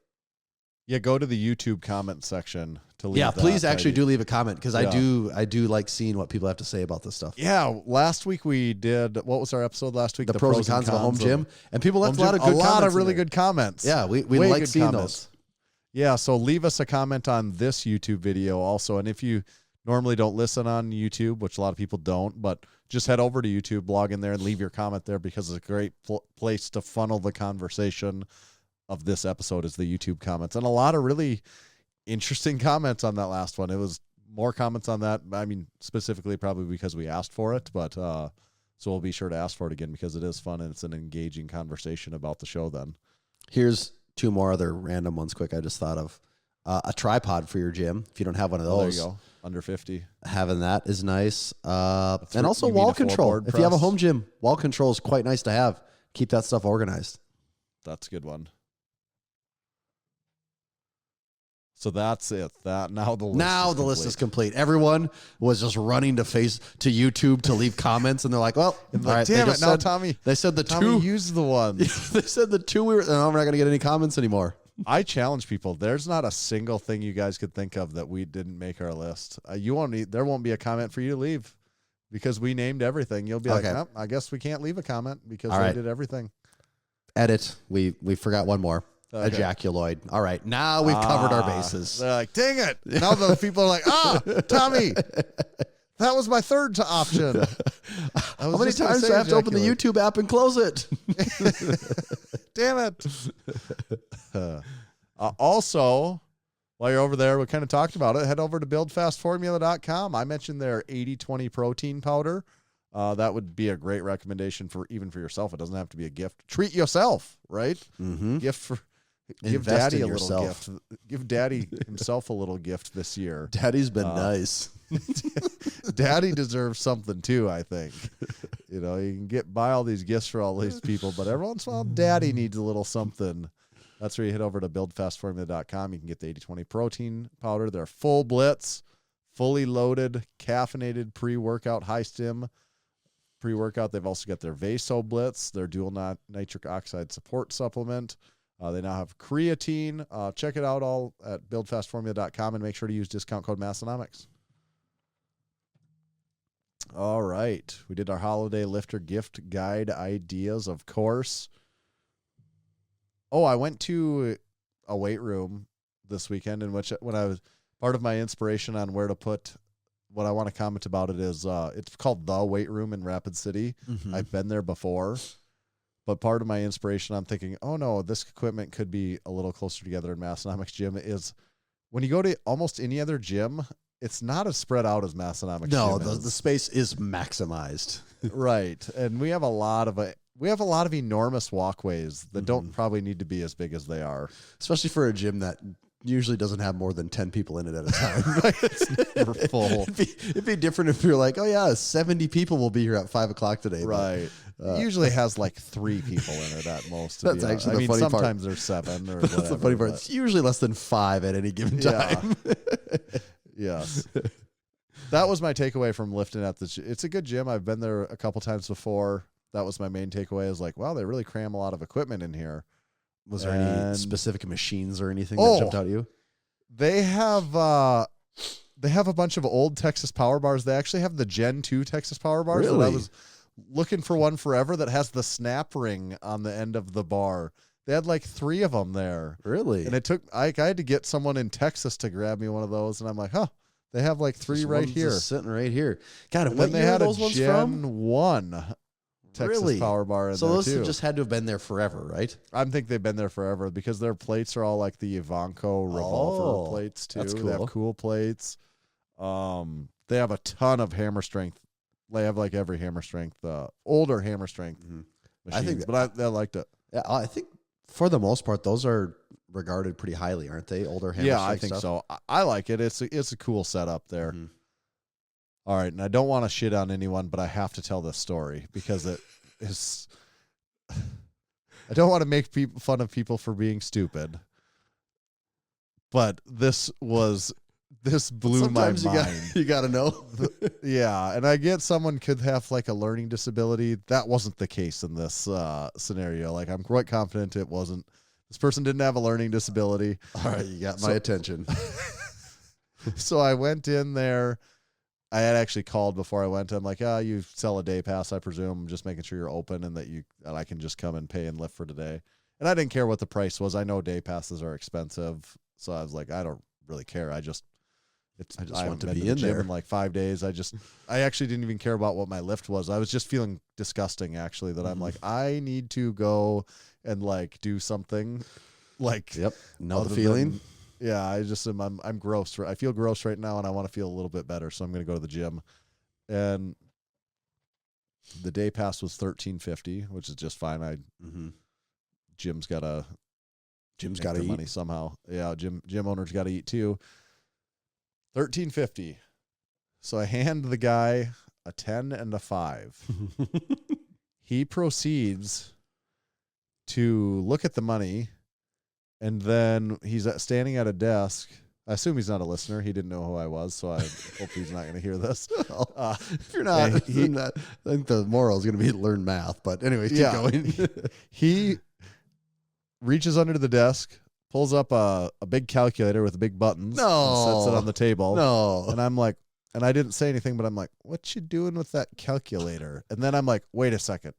Yeah, go to the YouTube comment section to leave. Yeah, please actually do leave a comment, because I do like seeing what people have to say about this stuff. Yeah, last week we did, what was our episode last week? The pros and cons of a home gym, and people left a lot of really good comments. Yeah, we like seeing those. Yeah, so leave us a comment on this YouTube video also, and if you normally don't listen on YouTube, which a lot of people don't, but just head over to YouTube, log in there, and leave your comment there, because it's a great place to funnel the conversation of this episode is the YouTube comments. And a lot of really interesting comments on that last one. It was more comments on that. I mean, specifically probably because we asked for it, but so we'll be sure to ask for it again, because it is fun and it's an engaging conversation about the show then. Here's two more other random ones quick I just thought of. A tripod for your gym if you don't have one of those. There you go. Under 50. Having that is nice. And also you mean wall a control. floorboard If you have a press? home gym, wall control is quite nice to have. Keep that stuff organized. That's a good one. So that's it. Now the list is complete. Everyone was just running to YouTube to leave comments, and they're like, "Well, all right, damn it!" Now said, Tommy, they said the Tommy two used the ones. they said the two we were. No, we're not going to get any comments anymore. I challenge people. There's not a single thing you guys could think of that we didn't make our list. There won't be a comment for you to leave because we named everything. You'll be like, nope, I guess we can't leave a comment because we did everything. Edit. We forgot one more. Okay. Ejaculoid. All right, now we've covered our bases. They're like, dang it. Now the people are like, Tommy, that was my third option. How many times do I have to open the YouTube app and close it? Damn it. Also, while you're over there, we kind of talked about it. Head over to buildfastformula.com. I mentioned their 80-20 protein powder. That would be a great recommendation for yourself. It doesn't have to be a gift. Treat yourself, right? Mm-hmm. Give Daddy a little gift. Give Daddy himself a little gift this year. Daddy's been nice. Daddy deserves something too, I think. You can buy all these gifts for all these people, but every once in a while, Daddy needs a little something. That's where you head over to buildfastformula.com. You can get the 80-20 protein powder. They're full blitz, fully loaded, caffeinated pre-workout, high stim pre-workout. They've also got their Vaso Blitz, their dual nitric oxide support supplement. They now have creatine. Check it out all at buildfastformula.com and make sure to use discount code Massenomics. All right. We did our holiday lifter gift guide ideas, of course. Oh, I went to a weight room this weekend in which when I was part of my inspiration on where to put what I want to comment about it is it's called The Weight Room in Rapid City. Mm-hmm. I've been there before. But part of my inspiration, I'm thinking, oh, no, this equipment could be a little closer together in Massenomics Gym is when you go to almost any other gym, it's not as spread out as Massenomics No, Gym is. the space is maximized. Right. And we have a lot of enormous walkways that don't probably need to be as big as they are. Especially for a gym that usually doesn't have more than 10 people in it at a time. It's never full. It'd be different if you're like, oh, yeah, 70 people will be here at 5 o'clock today. Right. It usually has like 3 people in it at most. That's actually the funny part. Sometimes there's 7 or That's the funny part. It's usually less than 5 at any given time. Yes. That was my takeaway from lifting at the gym. It's a good gym. I've been there a couple times before. That was my main takeaway is like, wow, they really cram a lot of equipment in here. Was there any specific machines or anything that jumped out at you? They have a bunch of old Texas power bars. They actually have the Gen 2 Texas power bars. Really? I was looking for one forever that has the snap ring on the end of the bar. They had like 3 of them there. Really? And it took I had to get someone in Texas to grab me one of those, and I'm like, they have like 3 right here, sitting right here. God, and what then year they had are those a ones Gen from? 1 Texas power bar in so there those too. just had to have been there forever, right? I think they've been there forever because their plates are all like the Ivanko revolver plates too. That's cool. They have cool plates. They have a ton of hammer strength. They have like every hammer strength, older hammer strength machines. I liked it. Yeah, I think for the most part, those are regarded pretty highly, aren't they? Older hammer strength I think stuff? so. I like it. It's a cool setup there. Mm-hmm. All right, and I don't want to shit on anyone, but I have to tell this story because it is. I don't want to make fun of people for being stupid, but this blew my mind. You got to know. Yeah, and I get someone could have like a learning disability. That wasn't the case in this scenario. Like I'm quite confident it wasn't. This person didn't have a learning disability. All right, you got my attention. So I went in there. I had actually called before I went. I'm like, you sell a day pass, I presume. I'm just making sure you're open and that I can just come and pay and lift for today. And I didn't care what the price was. I know day passes are expensive, so I was like, I don't really care. I just want to be in there in like 5 days. I actually didn't even care about what my lift was. I was just feeling disgusting actually that I'm like, I need to go and like do something like, yep. Know the feeling. Yeah, I just I'm gross. I feel gross right now and I want to feel a little bit better. So I'm going to go to the gym. And the day pass was $13.50, which is just fine. Gym's got a Jim's make got to their eat. money somehow. Yeah, gym owners got to eat too. $13.50. So I hand the guy a 10 and a 5. He proceeds to look at the money, and then he's standing at a desk. I assume he's not a listener. He didn't know who I was, so I hope he's not going to hear this. If you're not, I think the moral is going to be learn math. But anyways, keep going. He reaches under the desk, pulls up a big calculator with big buttons, and sets it on the table. No. And I'm like, and I didn't say anything, but I'm like, what you doing with that calculator? And then I'm like, wait a second.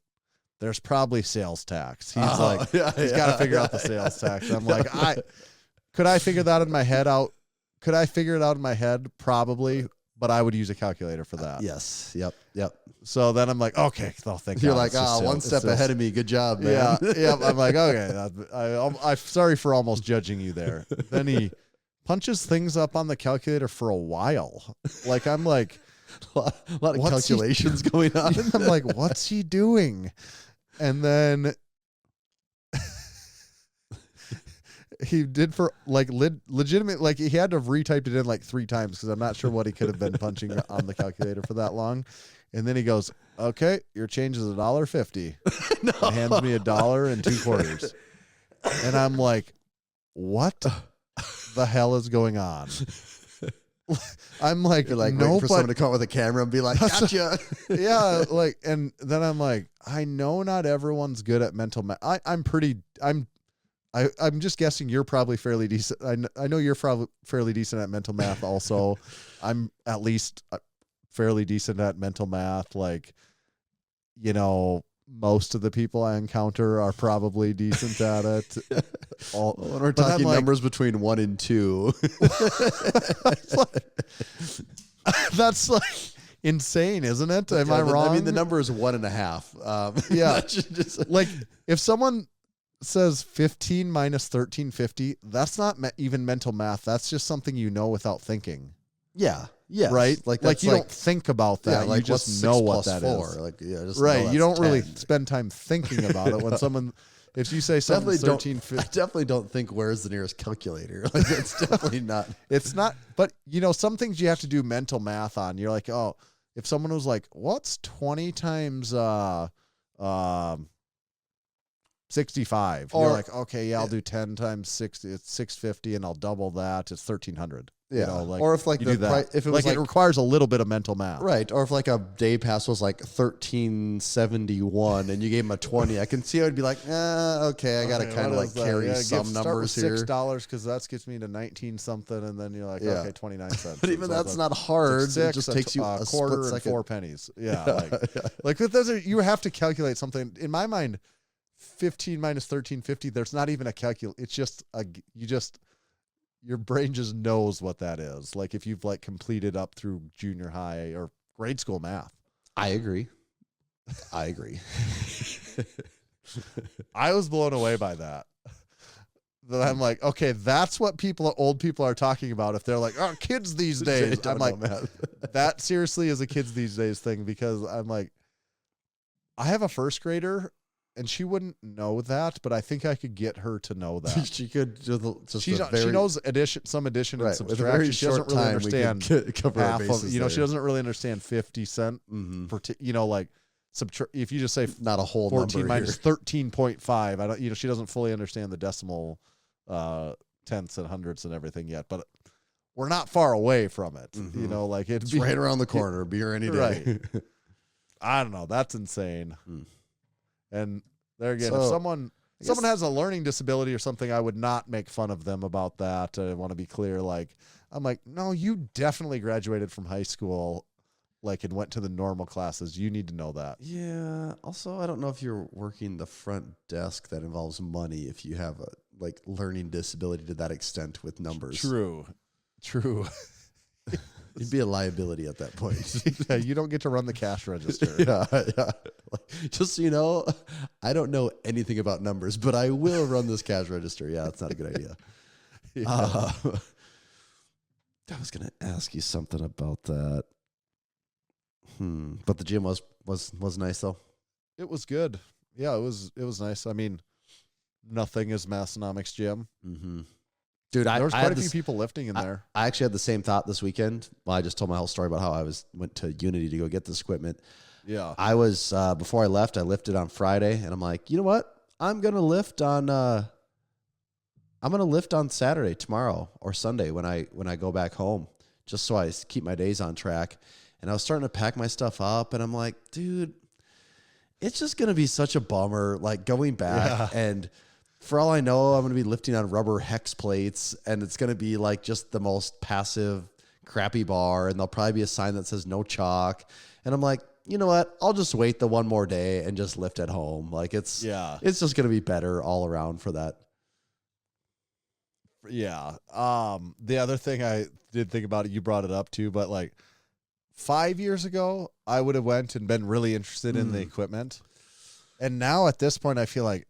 There's probably sales tax. He's he's got to figure out the sales tax. I'm like, could I figure that in my head out? Could I figure it out in my head? Probably, but I would use a calculator for that. Yes. Yep. So then I'm like, okay, thank You're God. like, one step ahead of me. Good job, man. Yeah. I'm like, okay. I'm sorry for almost judging you there. Then he punches things up on the calculator for a while. Like, I'm like, a lot of calculations going on. I'm like, what's he doing? And then he did for like legitimate, like he had to have retyped it in like 3 times because I'm not sure what he could have been punching on the calculator for that long. And then he goes, okay, your change is $1.50. No. He hands me $1.02. And I'm like, what the hell is going on? I'm like, you're like, waiting for someone to come up with a camera and be like, gotcha. Yeah, like, and then I'm like, I know not everyone's good at mental math. I'm just guessing you're probably fairly decent. I know you're probably fairly decent at mental math also. I'm at least fairly decent at mental math. Like, you know, most of the people I encounter are probably decent at it. When we're talking numbers between 1 and 2. That's like insane, isn't it? Am I wrong? I mean, the number is 1.5. Yeah. Like if someone says 15 minus 1350, that's not even mental math. That's just something you know without thinking. Yeah. Yeah. Right? Like you don't think about that. Yeah, like you just know what that 4? is. Like, yeah, just right. You don't 10. really spend time thinking about it when someone, if you say something I 1350. definitely don't think where's the nearest calculator. Like that's definitely not. It's not, but you know, some things you have to do mental math on. You're like, oh, if someone was like, what's 20 times 65? You're like, okay, yeah, I'll do 10 times 60. It's 650, and I'll double that. It's 1300. Yeah. You know, like, or if like you do that. if it was like it requires a little bit of mental math. Right. Or if like a day pass was like 1371 and you gave him a 20, I can see I would be like, okay, I got to kind of like carry some numbers here. $6 because that gets me to 19 something, and then you're like, okay, 29 cents. But even that's not hard. It just takes you a quarter and 4 pennies. Yeah. Like those are, you have to calculate something. In my mind, 15 minus 1350, there's not even a calculate. It's just your brain just knows what that is. Like if you've like completed up through junior high or grade school math. I agree. I was blown away by that. That I'm like, okay, that's what old people are talking about. If they're like, oh, kids these days. I'm like, that seriously is a kids these days thing, because I'm like, I have a first grader and she wouldn't know that, but I think I could get her to know that. She could she knows some addition and subtraction. She doesn't really understand half of, you know, she doesn't really understand 50 cent per you know, like if you just say not a whole 14 number minus 13.5, I don't, you know, she doesn't fully understand the decimal tenths and hundredths and everything yet, but we're not far away from it. You know, like it's right around the corner. Be here any day. Right. I don't know. That's insane. And there again, if someone has a learning disability or something, I would not make fun of them about that. I want to be clear. Like, I'm like, no, you definitely graduated from high school, like, and went to the normal classes. You need to know that. Yeah. Also, I don't know if you're working the front desk that involves money if you have a like learning disability to that extent with numbers. True. You'd be a liability at that point. Yeah, you don't get to run the cash register. Yeah. Like, just so you know, I don't know anything about numbers, but I will run this cash register. Yeah, that's not a good idea. I was going to ask you something about that. But the gym was nice though. It was good. Yeah, it was nice. I mean, nothing is Massenomics gym. Mm-hmm. Dude, there was quite a few people lifting in there. I actually had the same thought this weekend. Well, I just told my whole story about how I went to Unity to go get this equipment. Yeah. I was before I left, I lifted on Friday, and I'm like, you know what? I'm gonna lift on Saturday, tomorrow or Sunday when I go back home, just so I keep my days on track. And I was starting to pack my stuff up, and I'm like, dude, it's just gonna be such a bummer, like going back and. For all I know, I'm going to be lifting on rubber hex plates, and it's going to be like just the most passive, crappy bar, and there'll probably be a sign that says no chalk. And I'm like, you know what? I'll just wait the one more day and just lift at home. Like it's just going to be better all around for that. Yeah. The other thing I did think about it, you brought it up too, but like 5 years ago, I would have went and been really interested in the equipment. And now at this point, I feel like,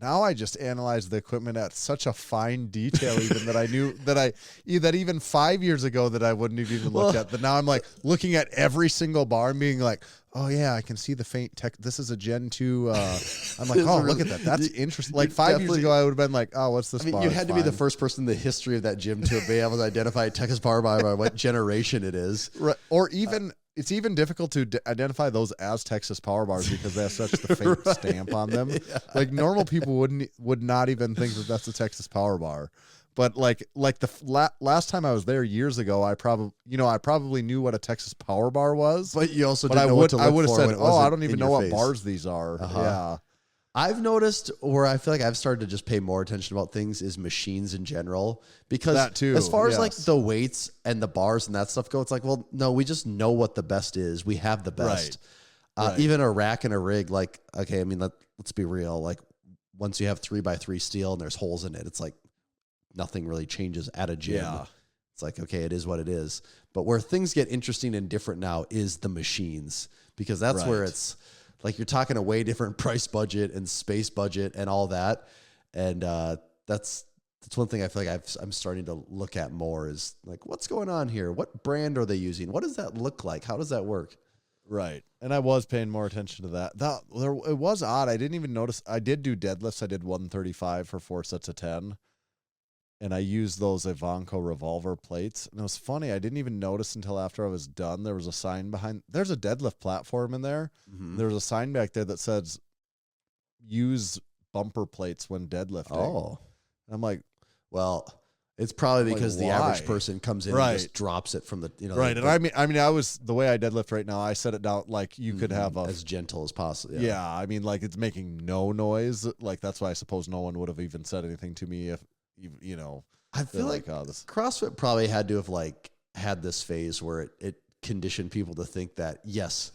now I just analyze the equipment at such a fine detail, even that I knew that even 5 years ago that I wouldn't have even looked at. But now I'm like looking at every single bar and being like, oh yeah, I can see the faint tech. This is a Gen 2. I'm like, oh, look at that. That's interesting. Like 5 years ago, I would have been like, oh, what's this bar? You had to be the first person in the history of that gym to be able to identify Texas Power by what generation it is. Right. Or even it's even difficult to identify those as Texas Power Bars because they have such the faint stamp on them. Yeah. Like normal people would not even think that that's a Texas Power Bar. But like the last time I was there years ago, I probably knew what a Texas Power Bar was. But you also didn't know what to look for. I would have said, I don't even know what bars these are. Uh-huh. Yeah. I've noticed where I feel like I've started to just pay more attention about things is machines in general. Because that too, as far as like the weights and the bars and that stuff go, it's like, well, no, we just know what the best is. We have the best. Right. Even a rack and a rig, like, okay, I mean, let's be real. Like once you have 3x3 steel and there's holes in it, it's like nothing really changes at a gym. Yeah. It's like, okay, it is what it is. But where things get interesting and different now is the machines, because that's where it's like you're talking a way different price budget and space budget and all that. And that's one thing I feel like I'm starting to look at more is like, what's going on here? What brand are they using? What does that look like? How does that work? Right. And I was paying more attention to that. It was odd. I didn't even notice. I did do deadlifts. I did 135 for 4 sets of 10. And I used those Ivanko revolver plates. And it was funny. I didn't even notice until after I was done. There was a sign behind. There's a deadlift platform in there. Mm-hmm. There was a sign back there that says, use bumper plates when deadlifting. Oh. And I'm like, well, it's probably because the average person comes in and just drops it from the, Right. And I mean, I was, the way I deadlift right now, I set it down like you could have as gentle as possible. Yeah. I mean, like it's making no noise. Like that's why I suppose no one would have even said anything to me if, I feel like CrossFit probably had to have like had this phase where it conditioned people to think that, yes,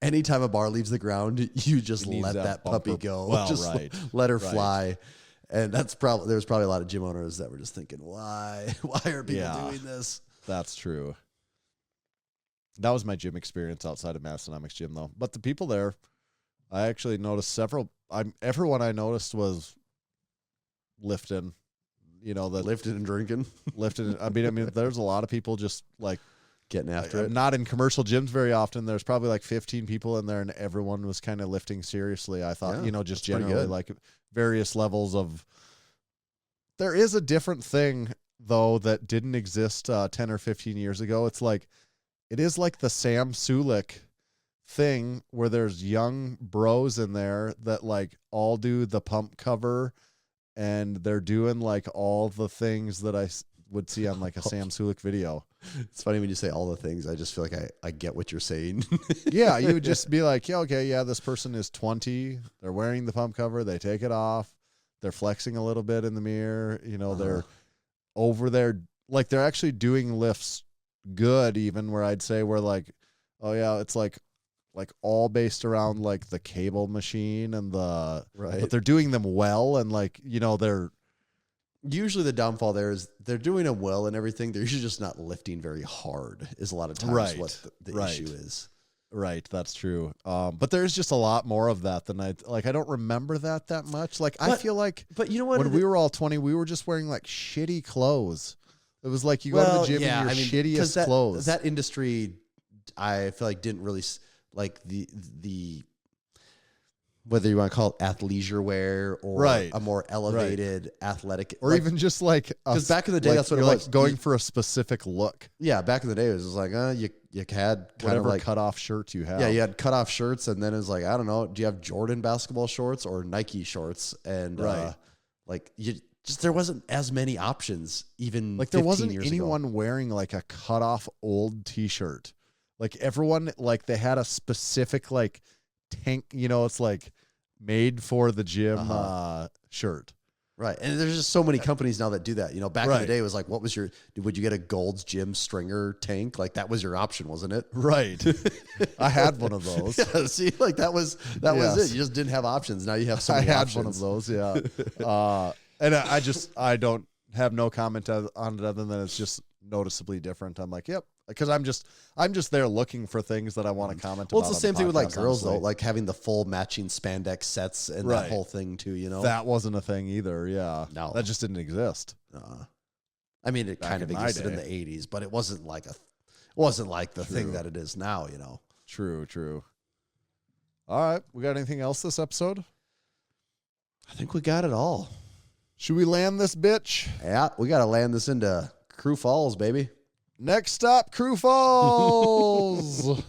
anytime a bar leaves the ground, you just let that puppy go. Well, just let her fly. And there's probably a lot of gym owners that were just thinking, why are people doing this? That's true. That was my gym experience outside of Massenomics gym though. But the people there, I actually noticed everyone I noticed was lifting. Lifting and drinking. I mean, there's a lot of people just like getting after it. Not in commercial gyms very often. There's probably like 15 people in there, and everyone was kind of lifting seriously. I thought, just generally like various levels of. There is a different thing though that didn't exist 10 or 15 years ago. It's like, it is like the Sam Sulik thing where there's young bros in there that like all do the pump cover. And they're doing like all the things that I would see on like a Sam Sulik video. It's funny when you say all the things. I just feel like I get what you're saying. Yeah, you would just be like, this person is 20. They're wearing the pump cover. They take it off. They're flexing a little bit in the mirror. They're over there. Like they're actually doing lifts good, even where I'd say we're like, oh yeah, it's like all based around like the cable machine and but they're doing them well. And like, they're usually the downfall there is they're doing them well and everything. They're usually just not lifting very hard is a lot of times what the issue is. Right. That's true. But there's just a lot more of that than I don't remember that much. Like, I feel like, but you know what? When we were all 20, we were just wearing like shitty clothes. It was like you go to the gym in your shittiest clothes. That industry, I feel like didn't really like the whether you want to call it athleisure wear or a more elevated athletic, or even just like because back in the day, that's what it was. Like going for a specific look. Yeah, back in the day, it was just like you had kind of like cut off shirts you had. Yeah, you had cut off shirts, and then it's like, I don't know, do you have Jordan basketball shorts or Nike shorts? And like there wasn't as many options. Even like there wasn't anyone wearing like a cut off old T-shirt. Like everyone, like they had a specific like tank, it's like made for the gym shirt. Right. And there's just so many companies now that do that. Back in the day, it was like, would you get a Gold's Gym Stringer tank? Like that was your option, wasn't it? Right. I had one of those. Yeah, see, like that was it. You just didn't have options. Now you have so many options. I had one of those, yeah. And I don't have no comment on it other than it's just noticeably different. I'm like, yep. Because I'm just there looking for things that I want to comment about. Well, it's the same thing with like girls, though, like having the full matching spandex sets and that whole thing too, That wasn't a thing either, yeah. No. That just didn't exist. I mean, it kind of existed in the 80s, but it wasn't like the thing that it is now, True. All right, we got anything else this episode? I think we got it all. Should we land this bitch? Yeah, we got to land this into Crew Falls, baby. Next stop, Crew Falls.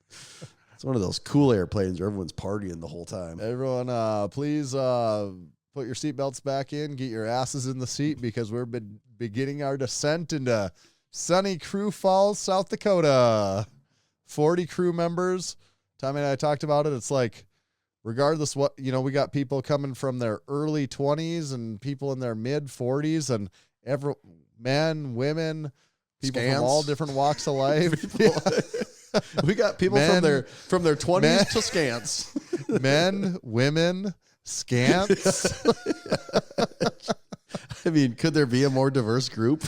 It's one of those cool airplanes where everyone's partying the whole time. Everyone, please put your seatbelts back in, get your asses in the seat because we're beginning our descent into sunny Crew Falls, South Dakota. 40 crew members. Tommy and I talked about it. It's like, regardless what, we got people coming from their early 20s and people in their mid 40s and men, women, people from all different walks of life. We got people from their 20s to scants. Men, women, scants. I mean, could there be a more diverse group?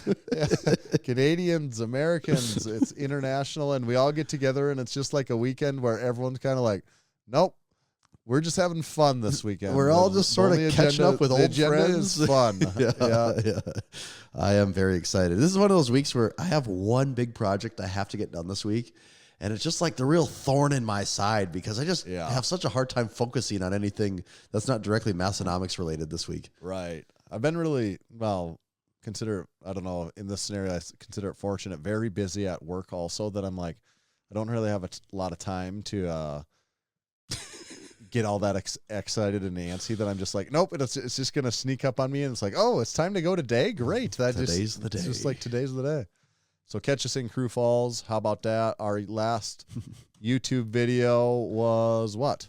Canadians, Americans, it's international, and we all get together, and it's just like a weekend where everyone's kind of like, nope, we're just having fun this weekend. We're all just sort of catching up with old friends. Is fun. Yeah. I am very excited. This is one of those weeks where I have one big project I have to get done this week. And it's just like the real thorn in my side because I just have such a hard time focusing on anything that's not directly Massenomics related this week. Right. I've been really, I don't know, in this scenario, I consider it fortunate, very busy at work also that I'm like, I don't really have a lot of time to get all that excited and antsy that I'm just like, nope, it's just going to sneak up on me. And it's like, oh, it's time to go today. Great. Today's the day. It's just like today's the day. So catch us in Crew Falls. How about that? Our last YouTube video was what?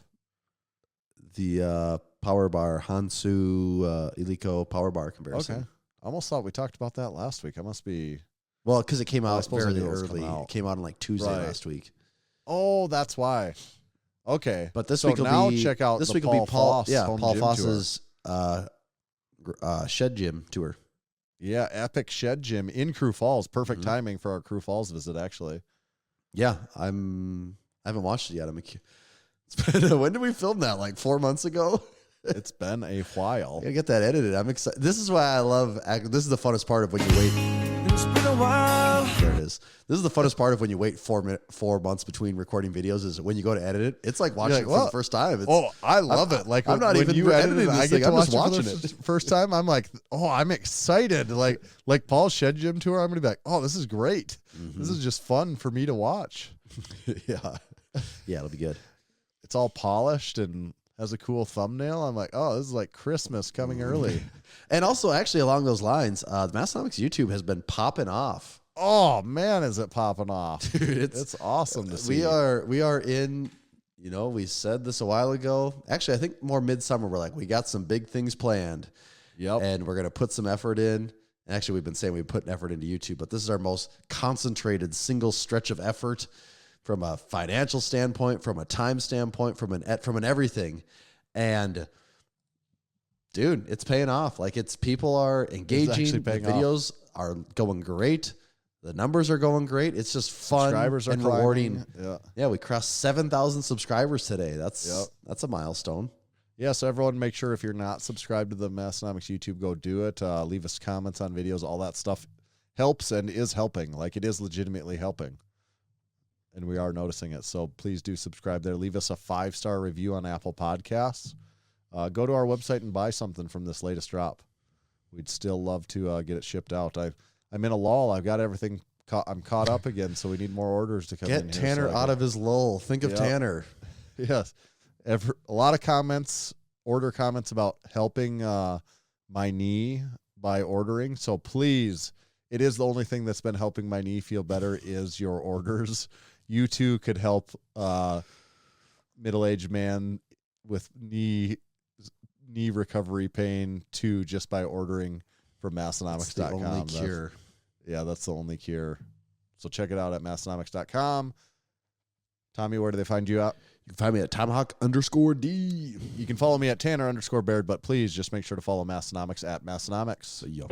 The power bar, Hansu Eleiko power bar comparison. Okay. I almost thought we talked about that last week. I must be. Well, because it came out fairly early. It came out on like Tuesday last week. Oh, that's why. Okay. But this week will be, check out this week will be Paul Foss's shed gym tour. Yeah, epic shed gym in Crew Falls. Perfect timing for our Crew Falls visit, actually. Yeah, I haven't watched it yet. When did we film that? Like 4 months ago? It's been a while. I gotta get that edited. I'm excited. This is why I love. This is the funnest part of when you wait. It's been a while. There it is. This is the funnest part of when you wait 4 months between recording videos. Is when you go to edit it. It's like watching it for the first time. I love it. Like I'm not even editing this thing. I'm just watching it. First time, I'm like, I'm excited. Like Paul's shed gym tour. I'm gonna be like, this is great. This is just fun for me to watch. Yeah, it'll be good. It's all polished and has a cool thumbnail. I'm like, this is like Christmas coming early. And also, actually, along those lines, the Massenomics YouTube has been popping off. Oh man, is it popping off? Dude, it's awesome to see. We are in. We said this a while ago. Actually, I think more midsummer. We're like, we got some big things planned. Yep. And we're gonna put some effort in. And actually, we've been saying we put effort into YouTube, but this is our most concentrated single stretch of effort. From a financial standpoint, from a time standpoint, from an everything. And dude, it's paying off. Like people are engaging. The videos are going great. The numbers are going great. It's just fun subscribers and are rewarding. Yeah. Yeah, we crossed 7,000 subscribers today. That's a milestone. Yeah, so everyone make sure if you're not subscribed to the Massenomics YouTube, go do it. Leave us comments on videos. All that stuff helps and is helping. Like it is legitimately helping. and we are noticing it. So please do subscribe there. Leave us a 5-star review on Apple Podcasts. Go to our website and buy something from this latest drop. We'd still love to get it shipped out. I'm in a lull. I've got everything. I'm caught up again, so we need more orders to come in. Get Tanner out of his lull. Think of Tanner. Yes. A lot of comments, order comments about helping my knee by ordering. So please, it is the only thing that's been helping my knee feel better is your orders. You too could help middle-aged man with knee recovery pain too, just by ordering from Massenomics.com. That's the only cure. That's the only cure. So check it out at Massenomics.com. Tommy, where do they find you at? You can find me at Tomahawk_D. You can follow me at Tanner_Baird, but please just make sure to follow Massenomics at Massenomics. See ya.